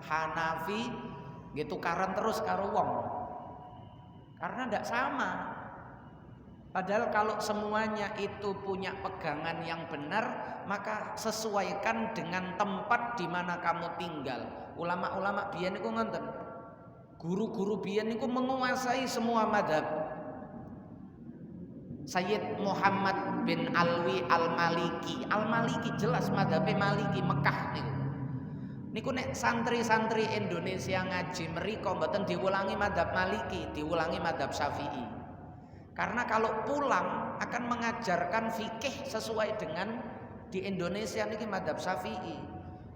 Hanafi nggih tukaran terus karo wong. Karena ndak sama. Padahal kalau semuanya itu punya pegangan yang benar, maka sesuaikan dengan tempat di mana kamu tinggal. Ulama-ulama biyen niku ngoten. Guru-guru biyen niku menguasai semua madzhab. Sayyid Muhammad bin Alwi Al-Maliki. Al-Maliki jelas madzhabe Maliki Mekah niku. Niku nek santri-santri Indonesia ngaji mriko mboten diulangi madzhab Maliki, diulangi madzhab Syafi'i. Karena kalau pulang akan mengajarkan fikih sesuai dengan di Indonesia niki madzhab Syafi'i.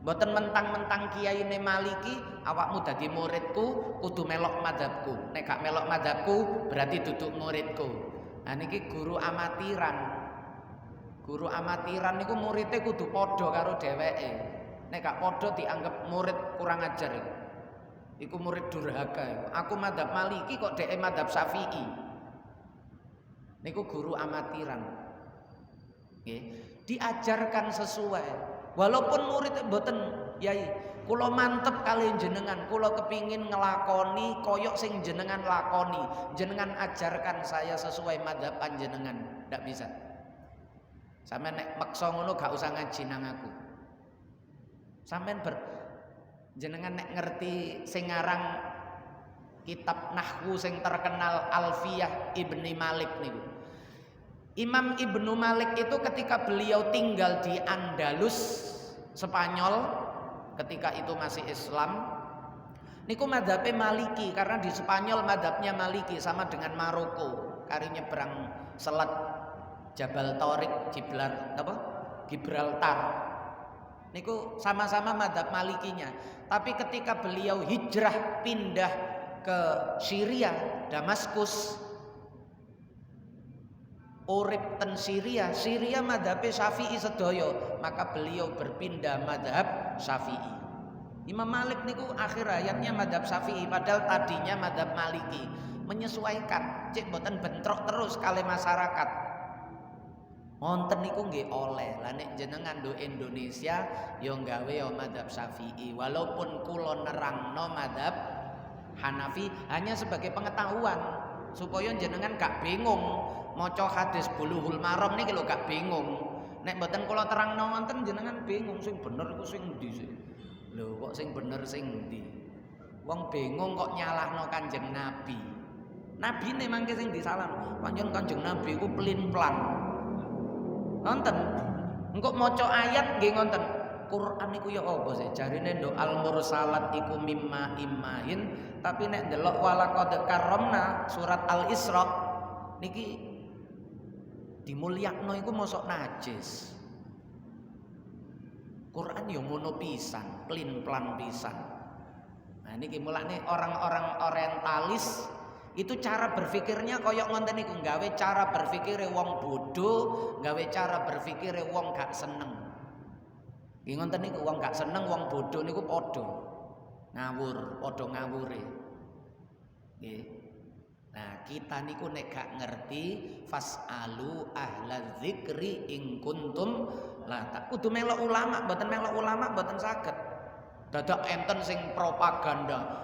Mboten mentang-mentang kiyaine Maliki, awakmu dadi muridku kudu melok madzhabku. Nek gak melok madzhabku berarti duduk muridku. Nah niki guru amatiran. Guru amatiran niku muridnya kudu padha karo dheweke. Nek gak padha dianggap murid kurang ajar. Iku murid durhaka. Aku madzhab Maliki kok dhek madzhab Syafi'i. Niku guru amatiran. Diajarkan sesuai. Walaupun murid mboten, yai, kula mantep kalian jenengan, kula kepingin ngelakoni koyok sing jenengan lakoni. Jenengan ajarkan saya sesuai madzhab panjenengan. Ndak bisa. Sampeyan nek meksa ngono gak usah ngaji nang aku. Sampeyan jenengan nek ngerti sing aran kitab nahwu sing terkenal Alfiyah Ibni Malik niku. Imam Ibnu Malik itu ketika beliau tinggal di Andalus, Spanyol, ketika itu masih Islam, niku madzhabnya Maliki karena di Spanyol madzhabnya Maliki sama dengan Maroko, kari nyebrang selat Jabal Tariq, Gibraltar. Niku sama-sama madzhab Malikinya. Tapi ketika beliau hijrah pindah ke Syria, Damaskus, urip ten Syria madzhab Syafi'i sedaya, maka beliau berpindah madzhab Syafi'i. Imam Malik niku akhir hayatnya madzhab Syafi'i padahal tadinya madzhab Maliki. Menyesuaikan, cek boten bentrok terus kali masyarakat. Wonten niku nggih oleh. Lah nek jenengan do Indonesia yo gawe yo madzhab Syafi'i. Walaupun kula nerangno madzhab Hanafi hanya sebagai pengetahuan supaya jenengan gak bingung. Maca hadis Bulughul Maram niki lho gak bingung. Nek mboten kula terangno wonten jenengan bingung sing bener iku sing ndi sih. Lho kok sing bener sing ndi? Wong bingung kok nyalahno Kanjeng Nabi. Nabine mangke sing disalahno. Panjenengan Kanjeng Nabi iku pelin-pelan. Nonton. Engko maca ayat nggih ngonten. Quran iku ya apa sih? Jarine nduk al-mursalat iku mimma immahin, tapi nek ndelok walaqad karramna surat Al-Isra niki dimulyakno iku mosok najis. Quran yo ngono pisan, plin-plan pisan. Nah niki mulane orang-orang orientalis itu cara berpikirnya koyok ngonten niku, gawe cara berpikire wong bodoh, gawe cara berpikire wong gak seneng. Nggih ngonten niku, wong gak seneng, wong bodoh niku padha ngawur, padha ngawure. Nggih. Nah, kita niku nek gak ngerti fasalu ahlaz zikri in kuntum la tak kudu melok ulama, mboten melok ulama mboten saged. Dadak enten sing propaganda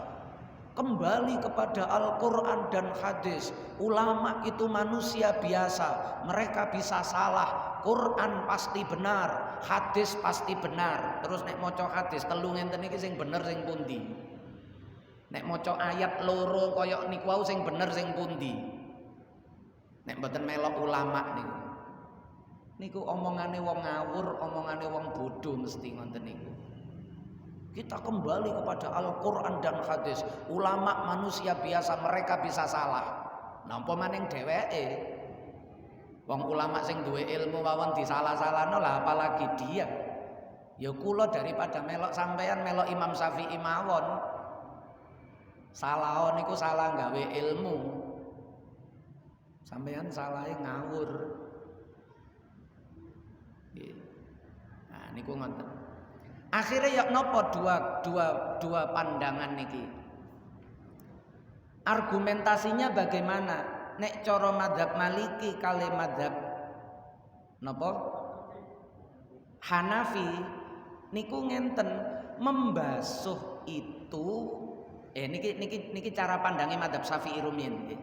kembali kepada Al-Qur'an dan hadis. Ulama itu manusia biasa, mereka bisa salah. Quran pasti benar, hadis pasti benar. Terus nek maca hadis telu ngenten iki sing bener sing pundi? Nek maca ayat loro kaya niku wau sing bener sing pundi? Nek mboten melok ulama niku. Niku omongane wong ngawur, omongane wong bodoh mesti ngoten niku. Kita kembali kepada Al-Quran dan hadis. Ulama manusia biasa, mereka bisa salah. Napa maning dheweke? Wong ulama sing duwe ilmu mawon disalah-salahno lah apalagi dia. Ya kula daripada melok sampean melok Imam Syafi'i mawon. Salah niku salah gawe ilmu. Sampean salahe ngawur. Nah niku ngoten. Akhirnya ya nopo dua pandangan niki. Argumentasinya bagaimana? Nek cara madzhab Maliki kali madzhab nopo? Hanafi niku ngenten membasuh itu niki cara pandangnya madzhab Syafi'i rumiyin nggih.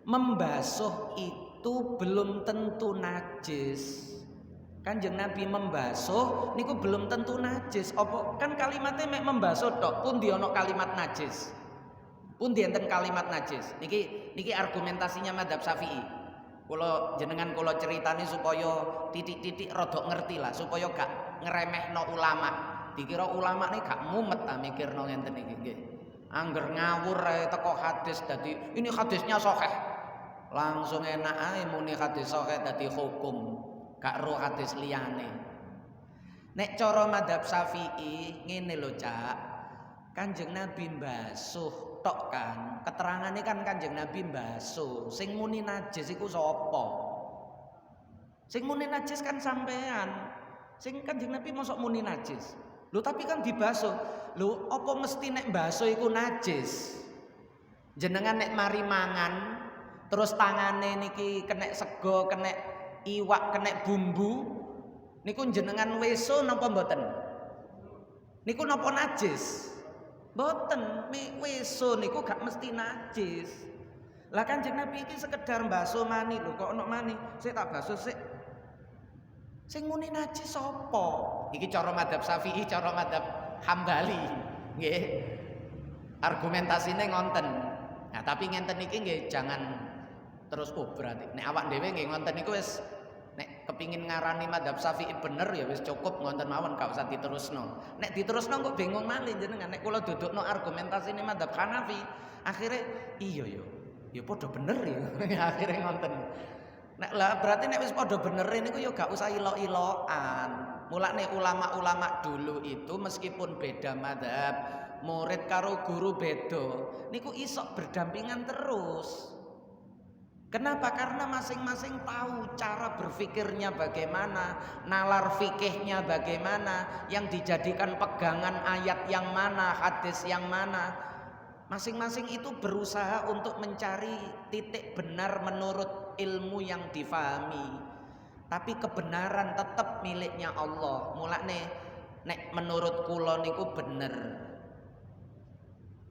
Membasuh itu belum tentu najis. Kanjeng Nabi membasuh niku belum tentu najis. Apa kan kalimatnya mek membasuh tok, pundi ana kalimat najis? Pundi enten kalimat najis? Niki argumentasinya madzhab Syafi'i. Kula jenengan kula ceritani supaya titik-titik rada ngerti lah, supaya gak ngremehno ulama. Dikira ulama nih gak mumet ta mikirno ngenten iki nggih. Angger ngawur ae teko hadis dadi ini hadisnya sahih. Langsung enak ae muni hadis sahih dadi hukum. Gak roh hadis liyane. Nek cara madzhab Syafi'i ngene lho Cak. Kanjeng Nabi mbasuh tok kan. Keterangane kan Kanjeng Nabi mbasuh. Sing muni najis iku sapa? Sing muni najis kan sampean. Sing Kanjeng Nabi mosok muni najis. Lho tapi kan dibasuh. Lho apa mesti nek mbasuh iku najis? Jenengan nek mari mangan terus tangane niki kena sego, kena iwak, kena bumbu niku jenengan weso napa mboten? Niku napa najis? Mboten, weso niku gak mesti najis. Lah Kanjeng Nabi iki sekedar mbasuh mani lho, kok ono mani, sik tak basuh sik. Sing muni najis sapa? Iki cara madzhab Syafi'i, cara madzhab Hambali. Nggih. Argumentasine ngonten. Nah, tapi ngenten iki nggih jangan terus berarti nek awak dhewe nggih ngonten niku wis nek kepingin ngarani madzhab Syafi'i bener ya wis cukup ngonten mawon gak usah diterusno. Nek diterusno kok bingung malih jenengan. Nek kula dudukno argumentasine madzhab Hanafi, akhirnya iya ya padha bener ya. Akhirnya ngonten. Nek lah berarti nek wis padha bener niku ya gak usah ilok-ilokan. Mulane ulama-ulama dulu itu meskipun beda madzhab, murid karo guru beda, niku iso berdampingan terus. Kenapa? Karena masing-masing tahu cara berpikirnya bagaimana, nalar fikihnya bagaimana, yang dijadikan pegangan ayat yang mana, hadis yang mana. Masing-masing itu berusaha untuk mencari titik benar menurut ilmu yang difahami. Tapi kebenaran tetap miliknya Allah. Mulane nek menurut kula niku bener.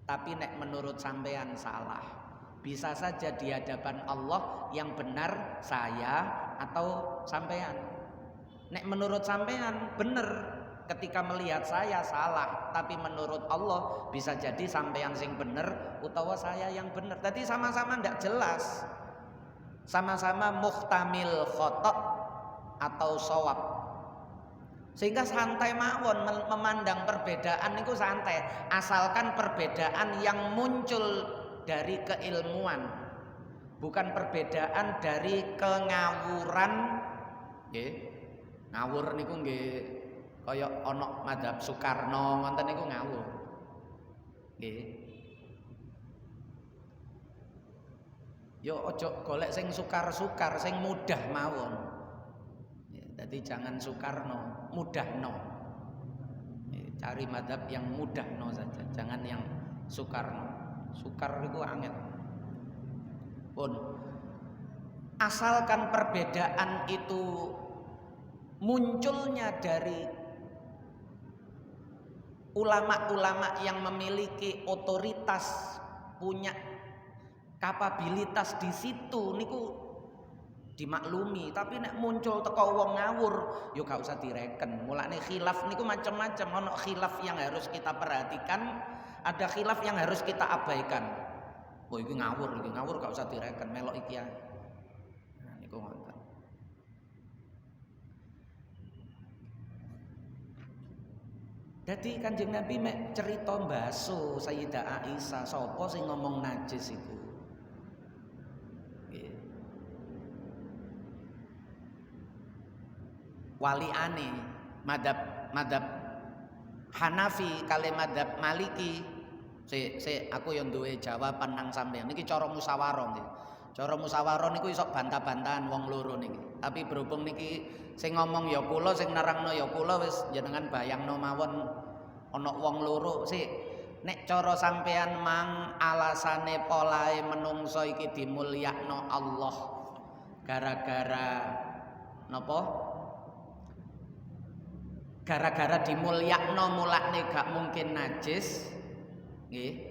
Tapi nek menurut sampean salah. Bisa saja di hadapan Allah yang benar saya atau sampean. Nek menurut sampean benar, ketika melihat saya salah, tapi menurut Allah bisa jadi sampean sing benar utawa saya yang benar. Tadi sama-sama ndak jelas. Sama-sama muhtamil khotok atau shawab. Sehingga santai mawon memandang perbedaan niku santai, asalkan perbedaan yang muncul dari keilmuan, bukan perbedaan dari kengawuran. Nggih. Ngawur niku nggih kaya ana madzhab Soekarno ngoten niku ngawur. Nggih. Yo ojo golek sing sukar-sukar, sing mudah mawon. Ya, jadi jangan Soekarno, mudahno. Ya, cari madzhab yang mudahno saja, jangan yang Soekarno. Sukar itu angel. Pun asalkan perbedaan itu munculnya dari ulama-ulama yang memiliki otoritas, punya kapabilitas di situ niku dimaklumi. Tapi nek muncul teko wong ngawur yo gak usah direken. Mulane khilaf niku macam-macam. Ono khilaf yang harus kita perhatikan, ada khilaf yang harus kita abaikan. Oh iki ngawur gak usah direken, melok iki ya. Nah niku ngoten. Dadi Kanjeng Nabi mek cerita mbaso Sayyidah Aisyah, sapa sing ngomong najis iku. Nggih. Waliane madhab Hanafi kali madhab Maliki. Aku yang duwe jawaban nang sampeyan. Niki cara musyawarah nggih. Cara musyawarah niku iso bantah-bantahan wong loro niki. Tapi berhubung niki sing ngomong ya kula, sing nerangno ya kula, wis jenengan bayangno mawon ana wong loro. Nek cara sampeyan mang alasane polahe menungso iki dimulyakno Allah gara-gara napa? Gara-gara dimulyakno mulakne gak mungkin najis. Nggih.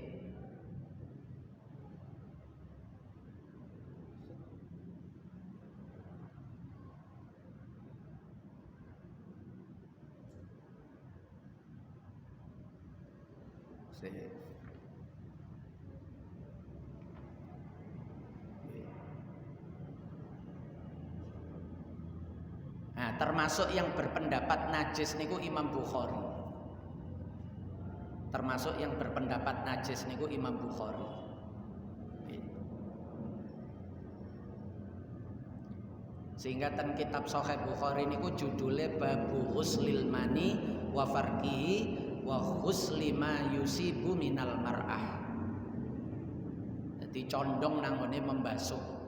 Nah, termasuk yang berpendapat najis niku Imam Bukhari. Termasuk yang berpendapat najis niku Imam Bukhari. Sehingga ten kitab Sahih Bukhari niku judulnya Babu Ghuslil Mani wa Farqihi wa ghusli ma yusibu minal mar'ah. Jadi condong nangone membasuh.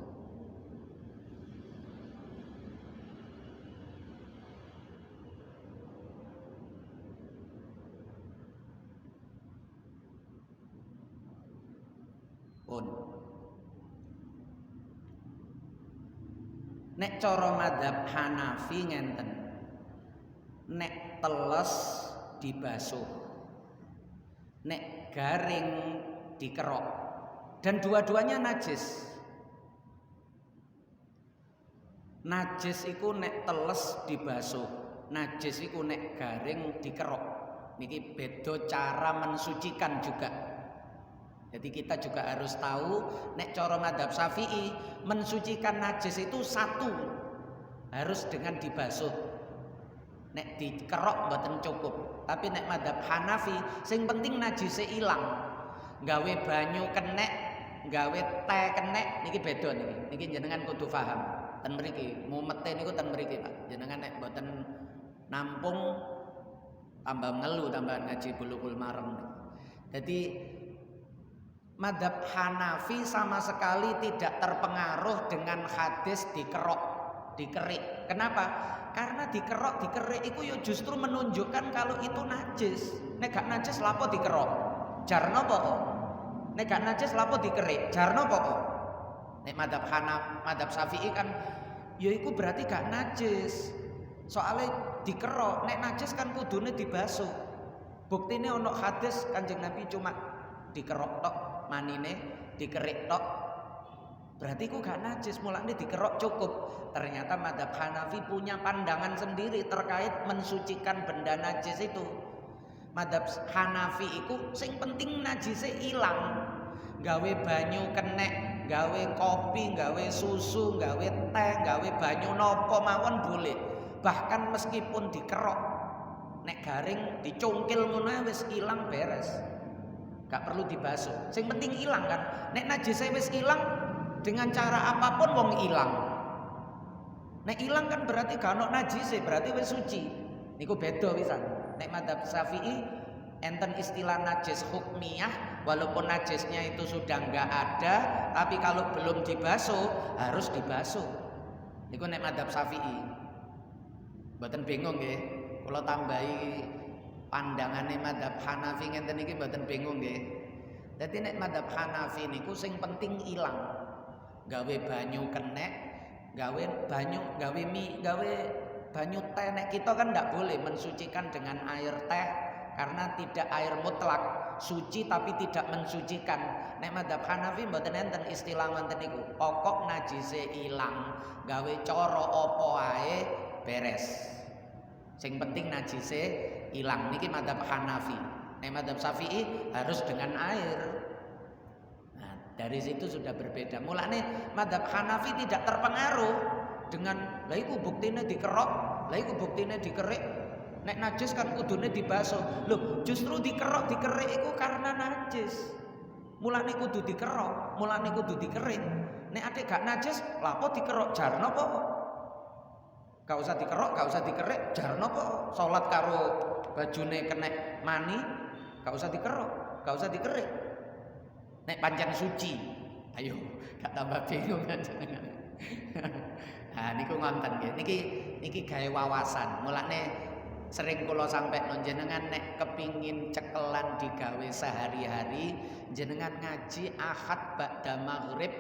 Pun nek cara madzhab Hanafi ngenten, nek teles dibasuh, nek garing dikerok, dan dua-duanya najis. Najis iku nek teles dibasuh, najis iku nek garing dikerok. Niki beda cara mensucikan juga. Jadi kita juga harus tahu nek cara madzhab Syafi'i mensucikan najis itu satu, harus dengan dibasuh. Nek dikerok mboten cukup. Tapi nek madzhab Hanafi sing penting najise ilang. Gawe banyu kenek, gawe teh kenek niki beda niki. Niki jenengan kudu paham. Ten mriki, mumete niku ten mriki, Pak. Jenengan nek mboten nampung tambah ngelu tambah ngaji Bulughul Maram. Jadi madzhab Hanafi sama sekali tidak terpengaruh dengan hadis dikerok, dikerik. Kenapa? Karena dikerok, dikerik itu ya justru menunjukkan kalau itu najis. Nek gak najis lapo dikerok? Jarno apa? Nek gak najis lapo dikerik? Jarno apa? Nek madzhab Syafi'i kan ya iku berarti gak najis. Soalnya dikerok, nek najis kan kudune dibasuh. Buktine ono hadis Kanjeng Nabi cuma dikerok tok, manine dikerik tok, berarti ku gak najis, mulane dikerok cukup. Ternyata madzhab Hanafi punya pandangan sendiri terkait mensucikan benda najis itu. Madzhab Hanafi iku sing penting najise ilang. Gawe banyu kenek, gawe kopi, gawe susu, gawe teh, gawe banyu nopo mawon boleh. Bahkan meskipun dikerok, nek garing dicungkil ngono wis ilang beres. Gak perlu dibasuh. Sing penting ilang kan. Nek najise wis ilang dengan cara apapun wong ilang. Nek ilang kan berarti gak ono najise, berarti wis suci. Niku beda pisan. Nek madzhab Syafi'i enten istilah najis hukmiyah, walaupun najisnya itu sudah enggak ada, tapi kalau belum dibasuh harus dibasuh. Niku nek madzhab Syafi'i. Mboten bingung nggih. Kula tambahi pandangane madzhab Hanafi ngenten iki mboten bingung nggih. Dadi nek madzhab Hanafi niku sing penting ilang. Gawe banyu kenek, gawe banyu, gawe mie, gawe banyu teh. Nek kita kan ndak boleh mensucikan dengan air teh karena tidak air mutlak, suci tapi tidak mensucikan. Nek madzhab Hanafi mboten enten istilah ngoten niku. Pokok najise ilang, gawe cara apa ae beres. Sing penting najise hilang. Niki madzhab Hanafi. Nek madzhab Syafi'i harus dengan air. Nah, dari situ sudah berbeda. Mulane madzhab Hanafi tidak terpengaruh dengan lah iku buktine dikerok, lah iku buktine dikerik. Nek najis kan kudune dibasuh. Loh, justru dikerok dikerik iku karena najis. Mulane kudu dikerok, mulane kudu dikerik. Nek ate gak najis, lapo dikerok jar napa? Gak usah dikerok, gak usah dikerik, jar napa? Salat karo bajune kenek mani, gak usah dikerok, gak usah dikerik. Nek pancen suci. Ayo, gak tambah bingung kan jenengan. Nah niku ngonten nggih. Niki gawe wawasan. Mulane sering kula sampekno jenengan nek kepingin cekelan digawe sehari-hari, jenengan ngaji Ahad ba'da maghrib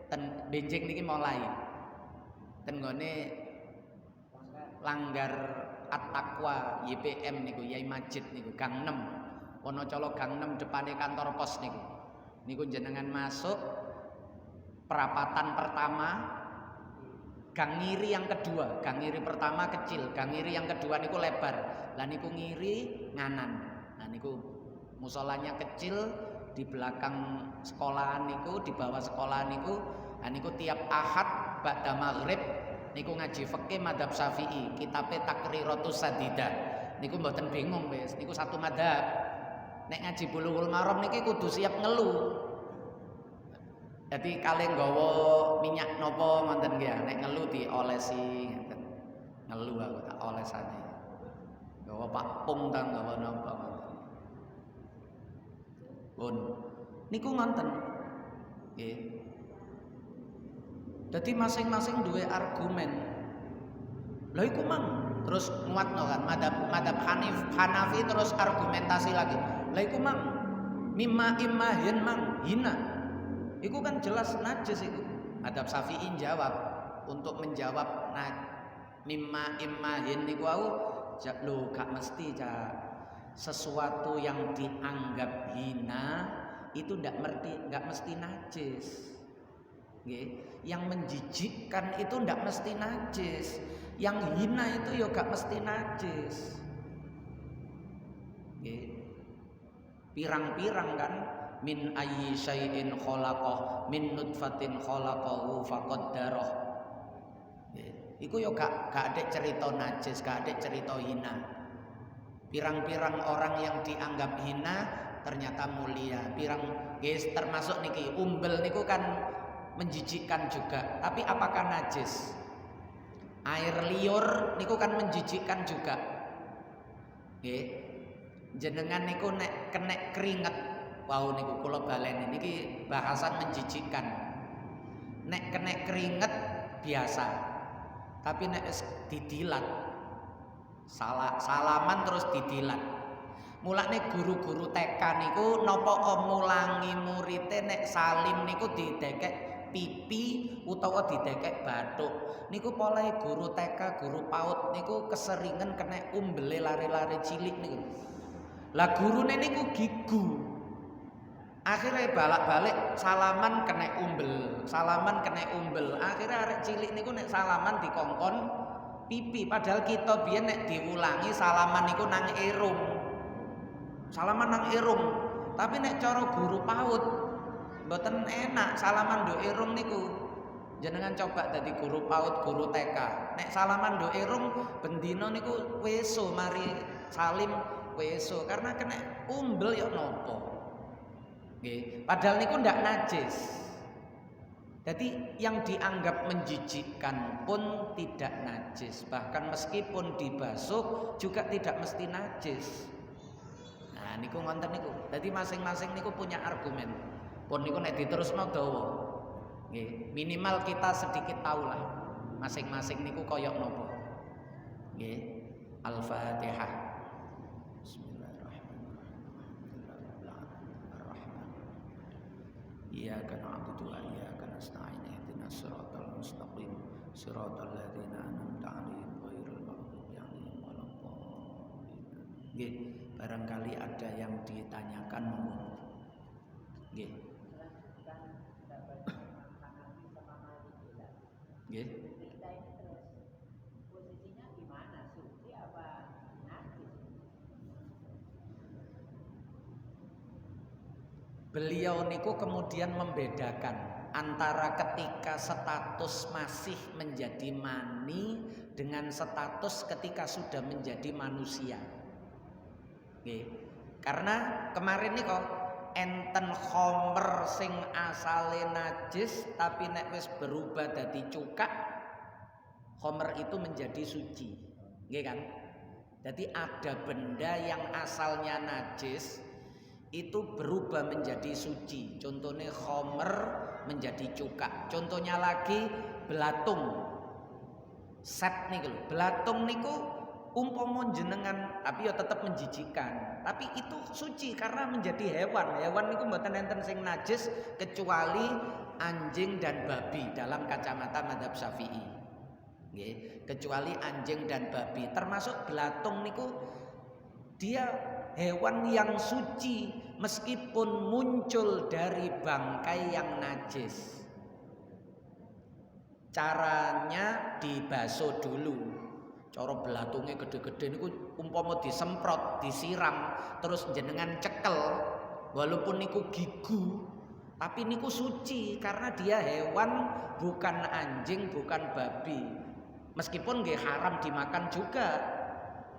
ten benjing niki mulai. Ten nggone Langgar At-Taqwa YPM niku Yai Majid niku Gang 6. Wonocolo Gang 6 depane kantor pos niku. Niku jenengan masuk perapatan pertama, gang ngiri yang kedua. Gang ngiri pertama kecil, gang ngiri yang kedua niku lebar. Lah niku ngiri nganan. Nah niku musolanya kecil, di belakang sekolahan niku, di bawah sekolahan niku. Nah niku tiap Ahad ba'da maghrib niku ngaji fikih madzhab Syafi'i, kitabe Takriratus Sadidah. Niku mboten bingung wis, niku satu madzhab. Nek ngaji Bulughul Maram niki kudu siap ngeluh. Jadi kalih nggawa minyak nopo ngoten nggih, nek ngeluh diolesi ngoten. Ngeluh aku tak olesane. Nggawa pakung ta nggawa napa ngoten. Pun niku ngoten. Nggih. Jadi masing-masing duwe argumen. Lah iku mang terus nguatno kan madzhab Hanafi terus argumentasi lagi. Lah iku mang mimma immahin mang hina. Iku kan jelas najis iku. Madzhab Syafi'i jawab untuk menjawab mimma immahin niku au lho gak mesti sesuatu yang dianggap hina itu ndak mesti najis. Yang menjijikkan itu ndak mesti najis, yang hina itu ya gak mesti najis. Pirang-pirang kan min ayyi syai'in khalaqah min nutfatin khalaqahu faqaddarah. Iku ya gak ada cerita najis, gak ada cerita hina. Pirang-pirang orang yang dianggap hina ternyata mulia. Termasuk niki umbel niku kan menjijikkan juga, tapi apakah najis? Air liur niku kan menjijikkan juga. Nggih. Jenengan niku nek kenek keringet, wau niku kula baleni niki bahasan menjijikkan. Nek kenek keringet biasa. Tapi nek didilat salaman terus didilat. Mulane guru-guru TK niku napa mulangi murite nek salim niku didekek pipi utawa didekek bathuk. Niku polahe guru TK, guru PAUD niku keseringan kena umbele lari-lari cilik niku. Lah gurune niku gigu. Akhirnya balik salaman kena umbel, salaman kena umbel. Akhirnya arek cilik niku nek salaman dikongkon pipi, padahal kita biyen nek diulangi salaman niku nang irung. Salaman nang irung. Tapi nek cara guru PAUD mboten enak salaman nduk irung niku. Jenengan coba dadi guru PAUD, guru TK. Nek salaman nduk irung bendina niku weso mari salim weso karena kena umbel ya nopo. Nggih, padahal niku ndak najis. Jadi yang dianggap menjijikkan pun tidak najis. Bahkan meskipun dibasuh juga tidak mesti najis. Nah niku ngonten niku. Jadi masing-masing niku punya argumen. Pun niku nek diterusno dawa. Nggih, minimal kita sedikit tahulah masing-masing niku koyok nopo. Nggih. Al-Fatihah. Bismillahirrahmanirrahim. Iyyaka na'budu wa iyyaka nasta'in. Ihdinas siratal mustaqim. Siratal ladzina an'amta 'alaihim ghairil maghdubi 'alaihim waladdallin. Nggih, barangkali ada yang ditanyakan monggo. Nggih. Nggih. Posisinya gimana? Suci apa najis? Beliau niku kemudian membedakan antara ketika status masih menjadi mani dengan status ketika sudah menjadi manusia. Nggih. Karena kemarin nih kok enten khomer sing asale najis tapi nek wis berubah dadi cukak, khomer itu menjadi suci. Nggih kan? Jadi ada benda yang asalnya najis itu berubah menjadi suci. Contohnya khomer menjadi cukak. Contohnya lagi belatung. Set niku lho. Belatung niku umpama jenengan tapi ya tetap menjijikan. Tapi itu suci karena menjadi hewan. Hewan niku mboten enten sing najis kecuali anjing dan babi dalam kacamata mazhab Syafi'i. Nggih, kecuali anjing dan babi. Termasuk belatung niku dia hewan yang suci meskipun muncul dari bangkai yang najis. Caranya dibasuh dulu. Cara belatungnya gede-gede niku umpama disemprot, disiram, terus jenengan cekel, walaupun niku gigu, tapi niku suci karena dia hewan bukan anjing, bukan babi. Meskipun nggih haram dimakan juga.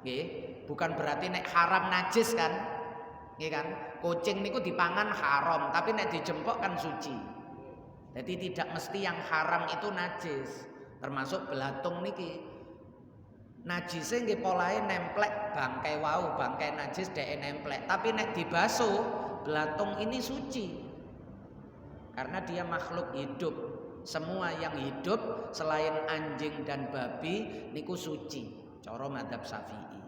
Nggih, bukan berarti nek haram najis kan? Nggih kan? Kucing niku dipangan haram, tapi nek dijempok kan suci. Jadi tidak mesti yang haram itu najis. Termasuk belatung niki. Najise nggih polahe nemplek bangkai wau, bangkai najis dhek nemplek. Tapi nek dibasuh, belatung ini suci. Karena dia makhluk hidup. Semua yang hidup selain anjing dan babi niku suci. Cara mazhab Syafi'i.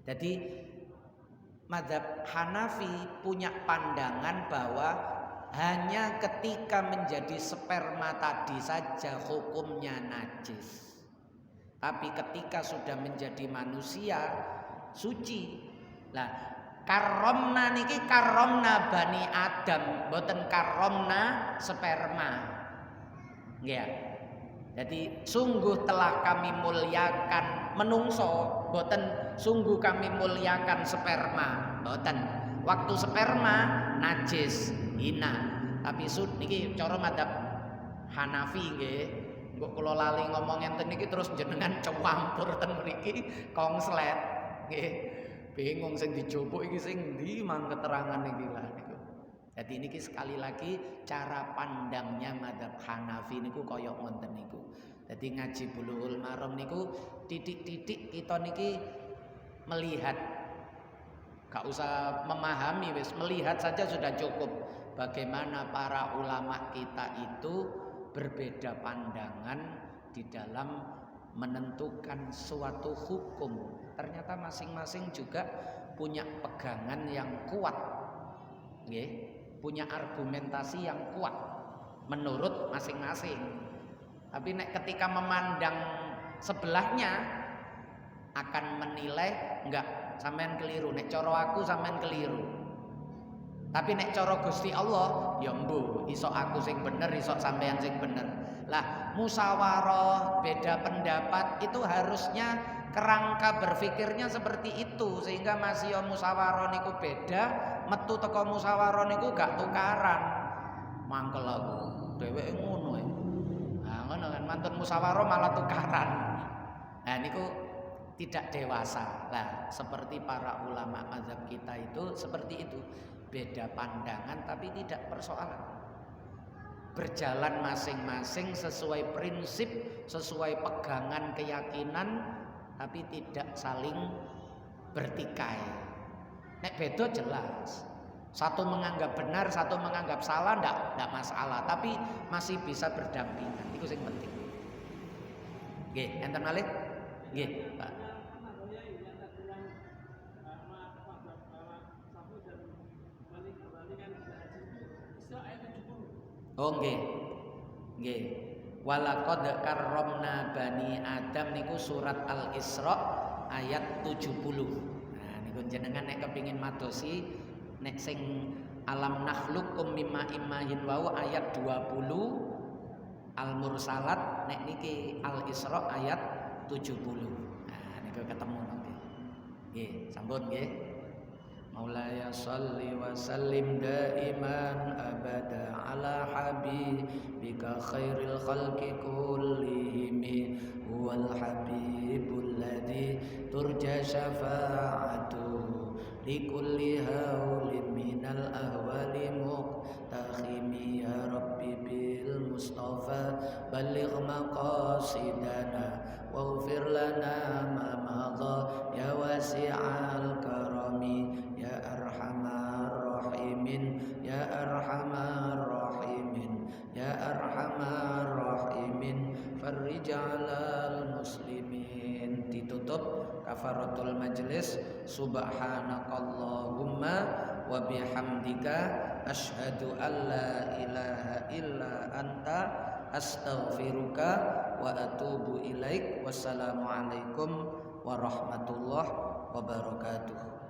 Jadi mazhab Hanafi punya pandangan bahwa hanya ketika menjadi sperma tadi saja hukumnya najis. Tapi ketika sudah menjadi manusia suci. Lah karomna niki karomna Bani Adam, boten karomna sperma. Ya. Jadi sungguh telah kami muliakan menungso, boten sungguh kami muliakan sperma, boten. Waktu sperma najis, hina. Tapi niki cara madhab Hanafi nggih. Engko kula lali ngomong enten niki terus jenengan campur ten mriki kongslet. Nggih. Bingung sing dijupuk iki sing ndi mang keterangan iki lah niku. Jadi niki sekali lagi cara pandangnya mazhab Hanafi niku kaya ngoten niku. Jadi ngaji Bulughul Maram niku titik-titik kita niki melihat, gak usah memahami wis, melihat saja sudah cukup bagaimana para ulama kita itu berbeda pandangan di dalam menentukan suatu hukum. Ternyata masing-masing juga punya pegangan yang kuat. Nggih. Punya argumentasi yang kuat menurut masing-masing. Tapi nek ketika memandang sebelahnya akan menilai enggak, sampean keliru, nek cara aku sampean keliru. Tapi nek cara Gusti Allah ya mbuh, iso aku sing bener, iso sampean sing bener. Lah musyawarah, beda pendapat itu harusnya kerangka berpikirnya seperti itu, sehingga masih musyawarah niku beda, metu teko musyawarah niku gak tukaran. Mangkel aku dheweke ngono ya. Nah ngono kan, mantun musyawarah malah tukaran. Nah niku tidak dewasa. Lah seperti para ulama mazhab kita itu seperti itu. Beda pandangan tapi tidak persoalan. Berjalan masing-masing sesuai prinsip, sesuai pegangan keyakinan, tapi tidak saling bertikai. Nek beda jelas. Satu menganggap benar, satu menganggap salah, ndak masalah, tapi masih bisa berdampingan. Itu yang penting. Nggih, enten malih? Nggih, Pak. Oh nggih. Nggih. Walaqad karramna bani Adam niku surat Al-Isra ayat 70. Nah niku jenengan nek kepingin madosi nek sing alam nakhluqum mimma immahin wau ayat 20, Al-Mursalat nek niki Al-Isra ayat 70. Nah niku ketemu nggih. Nggih, sampun nggih. مولاي صل وسلم دائما أبدا على حبيبك خير الخلق كلهم هو الحبيب الذي ترجى شفاعته لكل هول من الأهوال مقتحم يا ربي بالمصطفى بلغ مقاصدنا واغفر لنا ما مضى يا واسع الكرم يا أرحم الراحمين يا أرحم الراحمين يا أرحم الراحمين فرج على المسلمين. Ditutup kafaratul majlis. Subhanakallahumma wa bihamdika asyhadu an la ilaha illa anta astaghfiruka wa atubu ilaik. Wassalamualaikum warahmatullahi wabarakatuh.